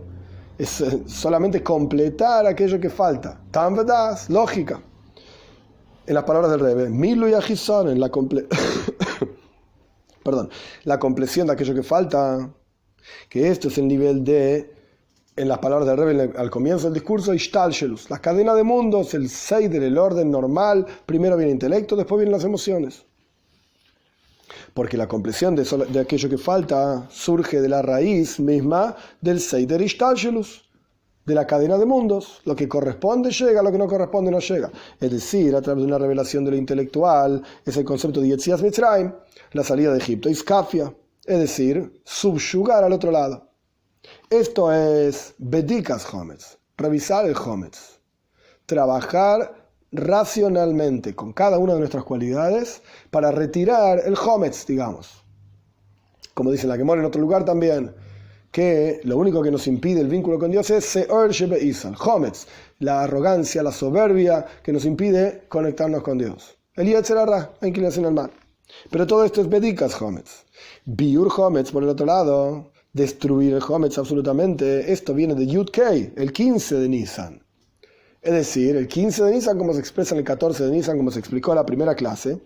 Es solamente completar aquello que falta. Tam Vadas, lógica. En las palabras del Rebbe, Milu Yachison, en la la compleción de aquello que falta, que esto es el nivel de en las palabras del Rebbe al comienzo del discurso, Ishtalshelus, la cadena de mundos, el Seider, el orden normal, primero viene el intelecto, después vienen las emociones. Porque la compleción de aquello que falta surge de la raíz misma del Seider Ishtalshelus, de la cadena de mundos. Lo que corresponde llega, lo que no corresponde no llega. Es decir, a través de una revelación de lo intelectual, es el concepto de Yetzias Mitzrayim, la salida de Egipto, Iskafia, es decir, subyugar al otro lado. Esto es Bedikas Hometz, revisar el Hometz, trabajar racionalmente con cada una de nuestras cualidades para retirar el Hometz, digamos. Como dice la Gemara en otro lugar también, que lo único que nos impide el vínculo con Dios es Seor Shebe'isal, Hometz, la arrogancia, la soberbia que nos impide conectarnos con Dios. El Yetzer Hara, la inclinación al mal. Pero todo esto es Bedikas Hometz. Biur Hometz, por el otro lado, destruir el Hometz absolutamente, esto viene de Yud Kei, el 15 de Nisan. Es decir, el 15 de Nisan, como se expresa en el 14 de Nisan, como se explicó en la primera clase,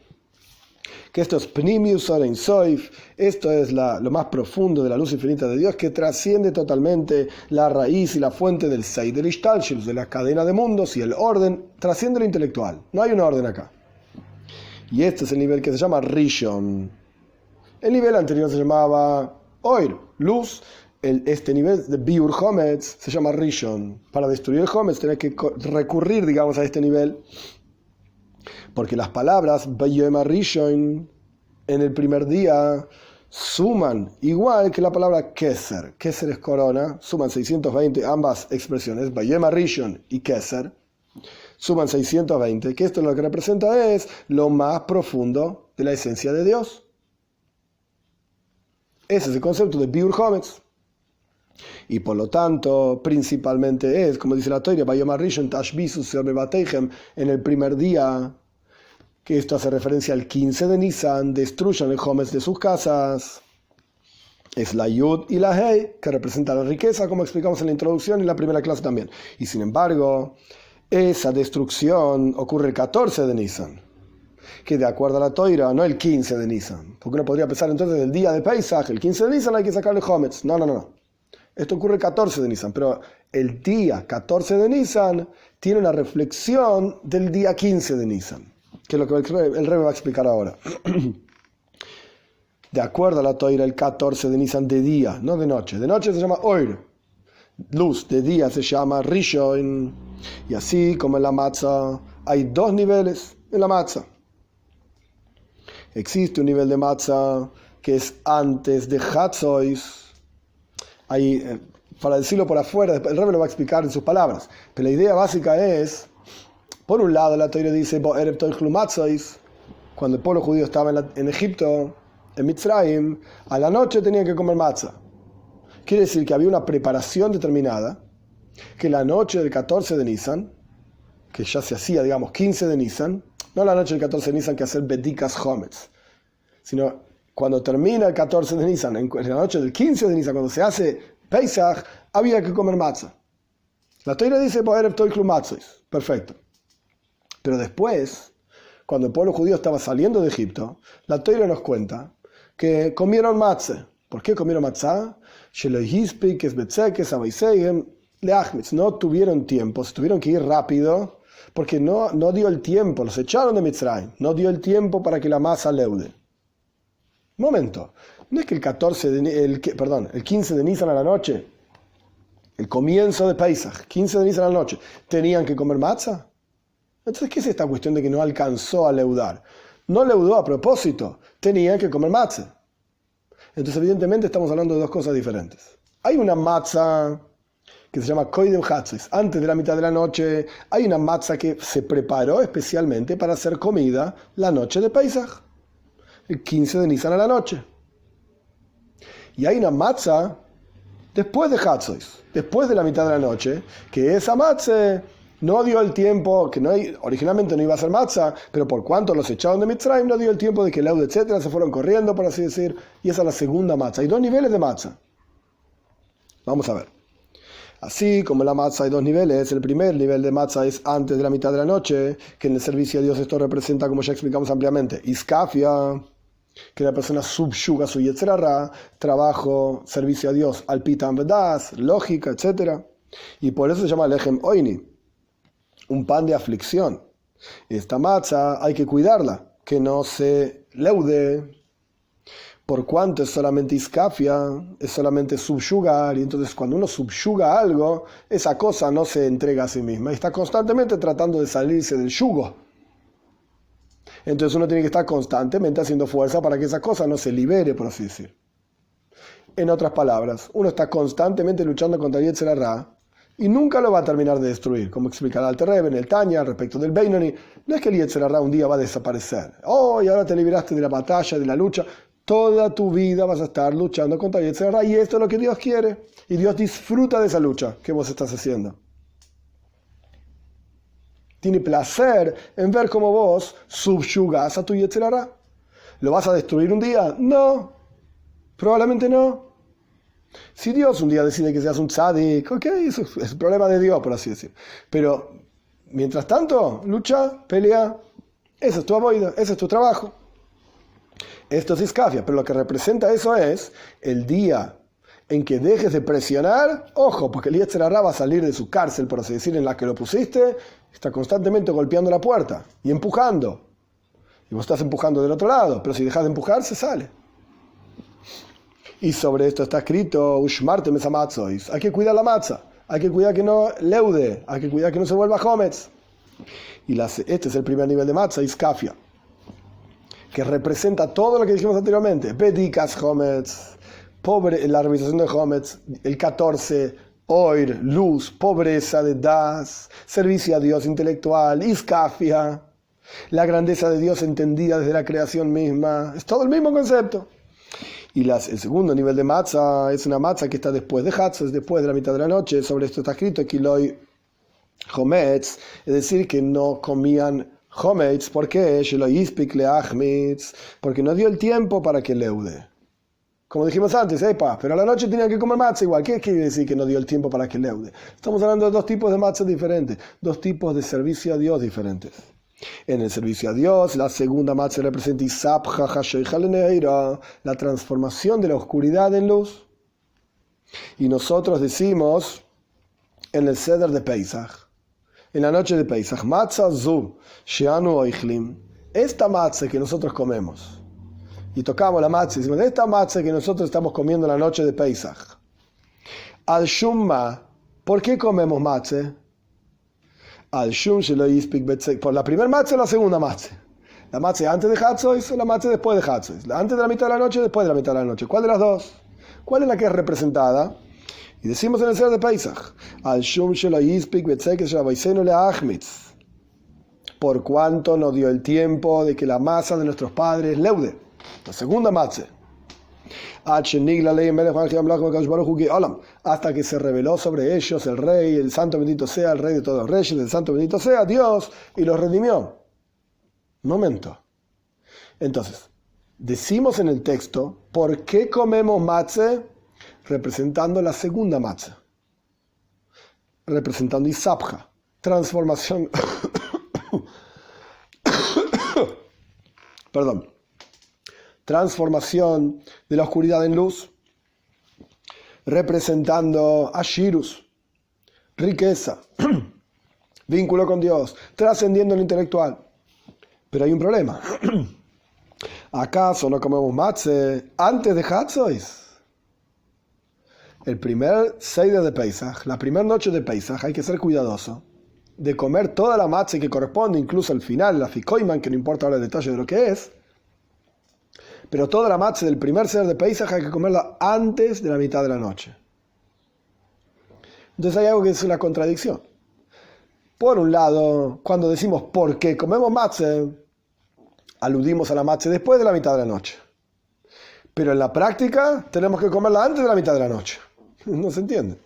que esto es Pnimius Orein Soif, esto es lo más profundo de la luz infinita de Dios, que trasciende totalmente la raíz y la fuente del Seider Ishtalshelus, de la cadena de mundos, y el orden trasciende lo intelectual. No hay un orden acá. Y este es el nivel que se llama Rishon. El nivel anterior se llamaba Oir, luz. Este nivel de Biur Hometz se llama Rishon. Para destruir el Hometz tenés que recurrir, digamos, a este nivel. Porque las palabras Bayoma Rishon en el primer día suman igual que la palabra Keser. Keser es corona, suman 620, ambas expresiones, Bayoma Rishon y Keser, suman 620, que esto lo que representa es lo más profundo de la esencia de Dios. Ese es el concepto de Biur Hometz. Y por lo tanto, principalmente es, como dice la Torah, Bayoma Rishon Tashbisu Sebebateichem, en el primer día, que esto hace referencia al 15 de Nisan, destruyan el Hometz de sus casas. Es la Yud y la Hei, que representa la riqueza, como explicamos en la introducción y en la primera clase también. Y sin embargo, esa destrucción ocurre el 14 de Nisan, que de acuerdo a la Torah, no el 15 de Nisan. Porque uno podría pensar entonces el día de Pesach, el 15 de Nisan hay que sacarle Hometz. No. Esto ocurre el 14 de Nisan, pero el día 14 de Nisan tiene una reflexión del día 15 de Nisan, que es lo que el Rebbe va a explicar ahora. De acuerdo a la Torah, el 14 de Nisan de día, no de noche. De noche se llama Oir, luz. De día se llama Rishon. Y así como en la matzah hay dos niveles en la matzah. Existe un nivel de matzah que es antes de Hatzois. Ahí, para decirlo por afuera, el Rebbe lo va a explicar en sus palabras. Pero la idea básica es, por un lado la Torah dice, cuando el pueblo judío estaba en Egipto, en Mitzrayim, a la noche tenían que comer matzah. Quiere decir que había una preparación determinada, que la noche del 14 de Nisan, que ya se hacía, digamos, 15 de Nisan, no la noche del 14 de Nisan que hacer Bedikas Hometz, sino cuando termina el 14 de Nisan, en la noche del 15 de Nisan, cuando se hace Pesach, había que comer matzah. La Torah dice, perfecto. Pero después, cuando el pueblo judío estaba saliendo de Egipto, la Torah nos cuenta que comieron matzah. ¿Por qué comieron matzah? No tuvieron tiempo, se tuvieron que ir rápido, porque no dio el tiempo, los echaron de Mitzrayim, no dio el tiempo para que la masa leude. Momento, no es que el 15 de Nisan a la noche, el comienzo de Pesach, 15 de Nisan a la noche, tenían que comer matzah. Entonces, ¿qué es esta cuestión de que no alcanzó a leudar? No leudó a propósito, tenían que comer matzah. Entonces, evidentemente, estamos hablando de dos cosas diferentes. Hay una matzah que se llama Koidem Hatzis, antes de la mitad de la noche. Hay una matzah que se preparó especialmente para hacer comida la noche de Pesach, el 15 de Nisan a la noche. Y hay una matzah después de Hatzos, después de la mitad de la noche, que esa matzah no dio el tiempo, originalmente no iba a ser matzah, pero por cuanto los echaron de Mitzrayim, no dio el tiempo de que Leude, etcétera, se fueron corriendo, por así decir, y esa es la segunda matzah. Hay dos niveles de matzah. Vamos a ver. Así como en la matzah hay dos niveles, el primer nivel de matzah es antes de la mitad de la noche, que en el servicio a Dios esto representa, como ya explicamos ampliamente, Iskafia. que la persona subyuga su Yetzer Hara, trabajo, servicio a Dios, al pitam vedas, lógica, etc. Y por eso se llama lechem oini, un pan de aflicción. Esta matzah hay que cuidarla, que no se leude, por cuanto es solamente iscafia, es solamente subyugar, y entonces cuando uno subyuga algo, esa cosa no se entrega a sí misma, y está constantemente tratando de salirse del yugo. Entonces uno tiene que estar constantemente haciendo fuerza para que esa cosa no se libere, por así decir. En otras palabras, uno está constantemente luchando contra el Yetzer Hara y nunca lo va a terminar de destruir, como explica el Alter Rebbe en el Tanya respecto del Beinoni. No es que el Yetzer Hara un día va a desaparecer. Y ahora te liberaste de la batalla, de la lucha. Toda tu vida vas a estar luchando contra el Yetzer Hara y esto es lo que Dios quiere. Y Dios disfruta de esa lucha que vos estás haciendo. Tiene placer en ver cómo vos subyugás a tu Yetzer Hara. ¿Lo vas a destruir un día? No, probablemente no. Si Dios un día decide que seas un tzadik, ok, eso es el problema de Dios, por así decir. Pero, mientras tanto, lucha, pelea, eso es tu avoida, ese es tu trabajo. Esto es iscafia, pero lo que representa eso es el día en que dejes de presionar, ojo, porque el Yetzer Hara va a salir de su cárcel, por así decir, en la que lo pusiste, está constantemente golpeando la puerta y empujando. Y vos estás empujando del otro lado, pero si dejas de empujar, se sale. Y sobre esto está escrito, Ushmarte mesamatzois, hay que cuidar la matzah, hay que cuidar que no leude, hay que cuidar que no se vuelva hometz. Y este es el primer nivel de matzah, iskafia, que representa todo lo que dijimos anteriormente, Bedikas hometz, pobre, la revisación de hometz, el 14, oir, luz, pobreza de das, servicio a Dios intelectual, iskafia, la grandeza de Dios entendida desde la creación misma, es todo el mismo concepto. Y el segundo nivel de matzah es una matzah que está después de Hatzos, después de la mitad de la noche. Sobre esto está escrito Kiloi Hometz, es decir, que no comían Hometz. ¿Por qué? Porque no dio el tiempo para que leude. Como dijimos antes, pero a la noche tenían que comer matzah igual. ¿Qué quiere decir que no dio el tiempo para que leude? Estamos hablando de dos tipos de matzah diferentes, dos tipos de servicio a Dios diferentes. En el servicio a Dios, la segunda matzah representa la transformación de la oscuridad en luz. Y nosotros decimos en el Seder de Pesach, en la noche de Pesach, matzah zu sheanu oichlim, esta matzah que nosotros comemos. Y tocamos la matzah y decimos, esta matzah que nosotros estamos comiendo en la noche de Pesach. Al shumma, ¿por qué comemos matzah? Por la primera matzah o la segunda matzah. La matzah antes de Hatzos o la matzah después de Hatzos. Antes de la mitad de la noche o después de la mitad de la noche. ¿Cuál de las dos? ¿Cuál es la que es representada? Y decimos en el ser de Pesach, por cuanto no dio el tiempo de que la masa de nuestros padres leude. La segunda matzah. Hasta que se reveló sobre ellos el Rey, el Santo bendito sea, el Rey de todos los reyes, el Santo bendito sea, Dios, y los redimió. Momento. Entonces, decimos en el texto, ¿por qué comemos matzah? Representando la segunda matzah. Representando Isabja, transformación. Perdón. Transformación de la oscuridad en luz, representando Ashirus, riqueza, vínculo con Dios, trascendiendo lo intelectual. Pero hay un problema. ¿Acaso no comemos matzah antes de Hatzos? El primer Seder de Pesach, la primera noche de Pesach, hay que ser cuidadoso de comer toda la matzah que corresponde, incluso al final, la fikoiman, que no importa ahora el detalle de lo que es. Pero toda la matzah del primer Seder de Pesach hay que comerla antes de la mitad de la noche. Entonces hay algo que es una contradicción. Por un lado, cuando decimos ¿por qué comemos matzah?, aludimos a la matzah después de la mitad de la noche. Pero en la práctica tenemos que comerla antes de la mitad de la noche. No se entiende.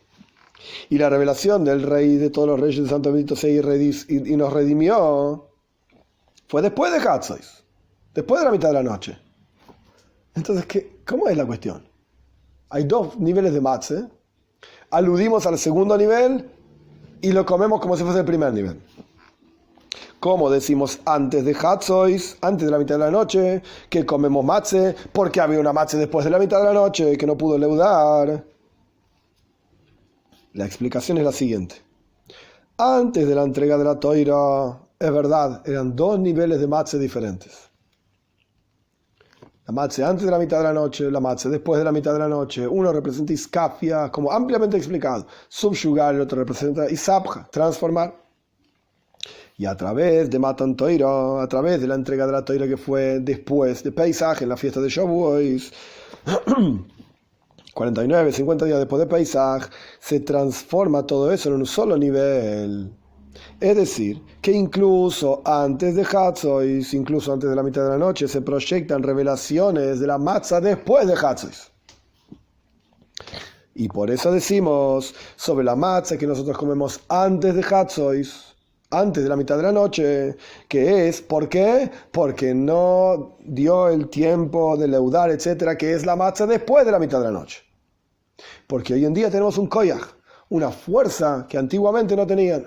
Y la revelación del Rey de todos los reyes, del Santo bendito sea, y nos redimió, fue después de Hatzos, después de la mitad de la noche. Entonces, ¿cómo es la cuestión? Hay dos niveles de matzah, aludimos al segundo nivel y lo comemos como si fuese el primer nivel. Como decimos antes de Hatzois, antes de la mitad de la noche, que comemos matze, porque había una matze después de la mitad de la noche que no pudo leudar. La explicación es la siguiente. Antes de la entrega de la Toira, es verdad, eran dos niveles de matze diferentes. La matze antes de la mitad de la noche, la matze después de la mitad de la noche. Uno representa iskafia, como ampliamente explicado, subyugar, el otro representa isabja, transformar. Y a través de Matan Toira, a través de la entrega de la Toira que fue después de Pesach, en la fiesta de Shavuos, 49, 50 días después de Pesach, se transforma todo eso en un solo nivel. Es decir, que incluso antes de Hatzois, incluso antes de la mitad de la noche, se proyectan revelaciones de la matzah después de Hatzois. Y por eso decimos sobre la matzah que nosotros comemos antes de Hatzois, antes de la mitad de la noche, que es, ¿por qué? Porque no dio el tiempo de leudar, etcétera, que es la matzah después de la mitad de la noche. Porque hoy en día tenemos un koyach, una fuerza que antiguamente no tenían.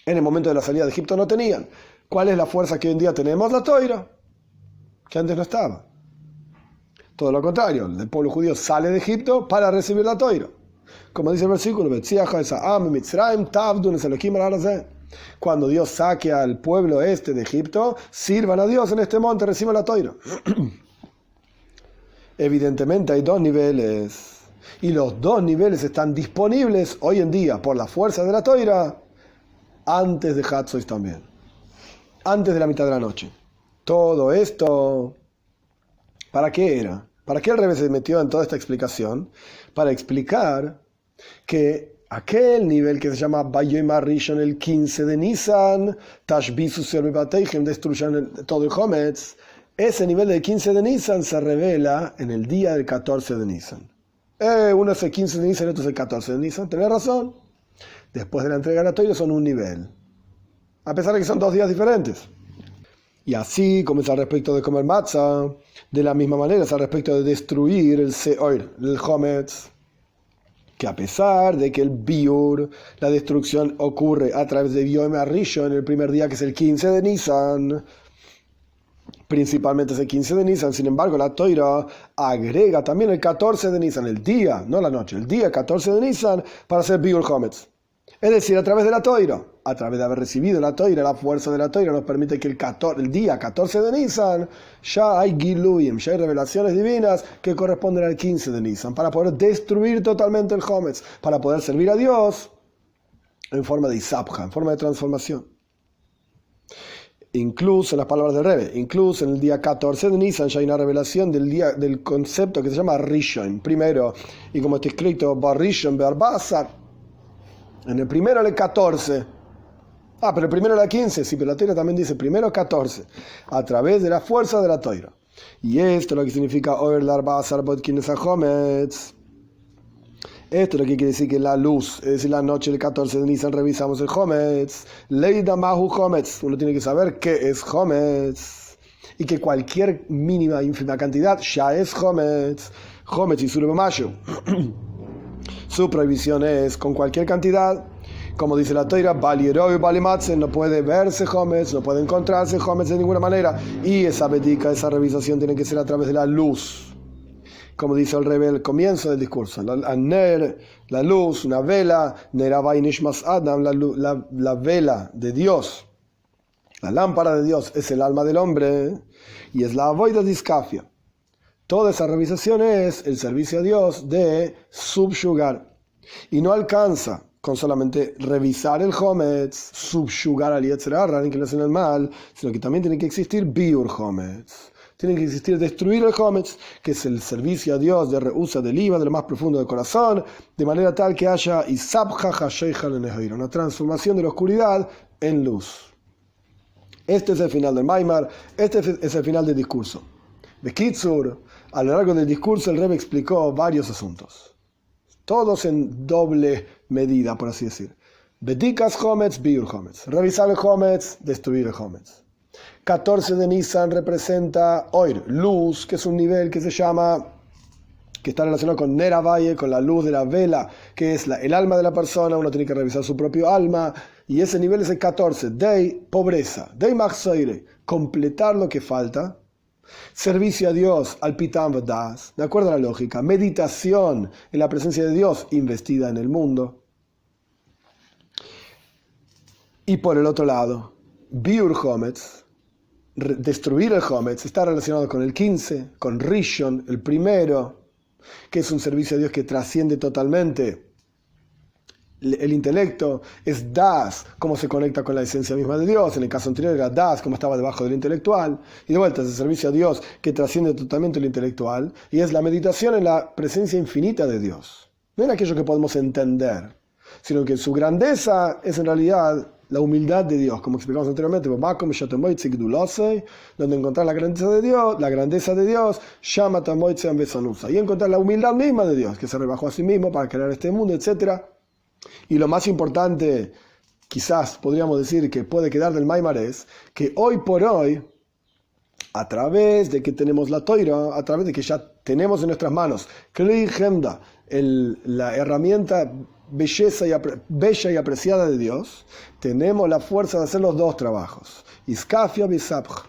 En el momento de la salida de Egipto no tenían. ¿Cuál es la fuerza que hoy en día tenemos? La Toira, que antes no estaba. Todo lo contrario, el pueblo judío sale de Egipto para recibir la Toira. Como dice el versículo, cuando Dios saque al pueblo este de Egipto, sirvan a Dios en este monte, reciban la Toira. Evidentemente hay dos niveles. Y los dos niveles están disponibles hoy en día por la fuerza de la Toira. Antes de Hatzois también. Antes de la mitad de la noche. Todo esto, ¿para qué era? ¿Para qué el Rebbe se metió en toda esta explicación? Para explicar que aquel nivel que se llama Bayoim Rishon, el 15 de Nisan, Tashbisu Serbibateichem, destruyan todo el Hometz, ese nivel del 15 de Nisan se revela en el día del 14 de Nisan. Uno es el 15 de Nisan y otro es el 14 de Nisan. Tenés razón. Después de la entrega de la Toira son un nivel, a pesar de que son 2 días diferentes. Y así como es al respecto de comer matzah, de la misma manera es al respecto de destruir el seor, el hometz, que a pesar de que el biur, la destrucción ocurre a través de Yom HaRishon en el primer día, que es el 15 de Nisan, principalmente es el 15 de Nisan, sin embargo la Toira agrega también el 14 de Nisan, el día, no la noche, el día 14 de Nisan, para hacer biur hometz. Es decir, a través de la Toira, a través de haber recibido la Toira, la fuerza de la Toira nos permite que el día 14 de Nisan ya hay Giluyim, ya hay revelaciones divinas que corresponden al 15 de Nisan, para poder destruir totalmente el Hometz, para poder servir a Dios en forma de Isabja, en forma de transformación. Incluso en las palabras del Rebbe, incluso en el día 14 de Nisan ya hay una revelación del concepto que se llama Rishon, primero, y como está escrito, Bar Rishon Be'ar Basar. En el primero el 14. Pero el primero era 15. Sí, pero la Toira también dice primero 14. A través de la fuerza de la Toira. Y esto es lo que significa Oer Larba Sarbot Kines Hometz. Esto es lo que quiere decir que la luz, es decir, la noche del 14 de Nisan revisamos el Hometz. Leida Mahu Hometz. Uno tiene que saber qué es Hometz. Y que cualquier mínima, ínfima cantidad ya es Hometz. Hometz y Surebe Mayo. Su prohibición es con cualquier cantidad, como dice la Toira, Balieroi Balimatze, no puede verse Hometz, no puede encontrarse Hometz de ninguna manera, y esa bedika, esa revisación tiene que ser a través de la luz, como dice el Rebbe al comienzo del discurso, la luz, una vela, Neravai Nishmas Adam, la vela de Dios, la lámpara de Dios es el alma del hombre, y es la avoida discafia. Toda esa revisación es el servicio a Dios de subyugar. Y no alcanza con solamente revisar el Hometz, subyugar al Yetzer Hara, inclinación al mal, sino que también tiene que existir biur Hometz. Tiene que existir destruir el Hometz, que es el servicio a Dios de reusa del IVA, de lo más profundo del corazón, de manera tal que haya isabja hasheija lenehoira, una transformación de la oscuridad en luz. Este es el final del Maimar, este es el final del discurso. De Kitzur, a lo largo del discurso el Rebbe explicó varios asuntos, todos en doble medida, por así decir. Bedikas Hometz, Biur Hometz. Revisar el Hometz, destruir el Hometz. 14 de Nisan representa Oir, luz, que es un nivel que se llama, que está relacionado con Neravaye, con la luz de la vela, que es el alma de la persona. Uno tiene que revisar su propio alma, Y ese nivel es el 14, de pobreza, de machzoire, completar lo que falta. Servicio a Dios, al pitam v'das, de acuerdo a la lógica. Meditación en la presencia de Dios, investida en el mundo. Y por el otro lado, biur hometz, destruir el hometz, está relacionado con el 15, con rishon, el primero, que es un servicio a Dios que trasciende totalmente el intelecto. Es das, cómo se conecta con la esencia misma de Dios. En el caso anterior era das, cómo estaba debajo del intelectual. Y de vuelta es el servicio a Dios que trasciende totalmente lo intelectual. Y es la meditación en la presencia infinita de Dios. No en aquello que podemos entender, sino que su grandeza es en realidad la humildad de Dios, como explicamos anteriormente, donde encontrar la grandeza de Dios, y encontrar la humildad misma de Dios, que se rebajó a sí mismo para crear este mundo, etc. Y lo más importante, quizás podríamos decir que puede quedar del Maimar, es que hoy por hoy, a través de que tenemos la Toira, a través de que ya tenemos en nuestras manos la herramienta bella y apreciada de Dios, tenemos la fuerza de hacer los dos trabajos, iskafia bisabj,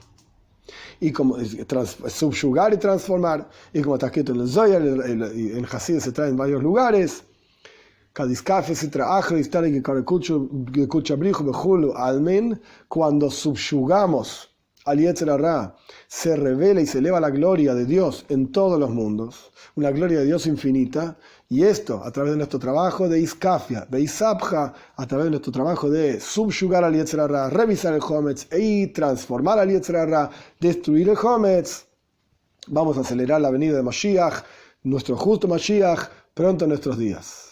y como subyugar y transformar, y como está escrito en el Zohar, en Hasid se trae en varios lugares, cuando subyugamos al Yetzer Hará, se revela y se eleva la gloria de Dios en todos los mundos, una gloria de Dios infinita, y esto a través de nuestro trabajo de Iskafia, de Isabja, a través de nuestro trabajo de subyugar al Yetzer Hará, revisar el Hometz y transformar al Yetzer Hará, destruir el Hometz, vamos a acelerar la venida de Mashiach, nuestro justo Mashiach, pronto en nuestros días.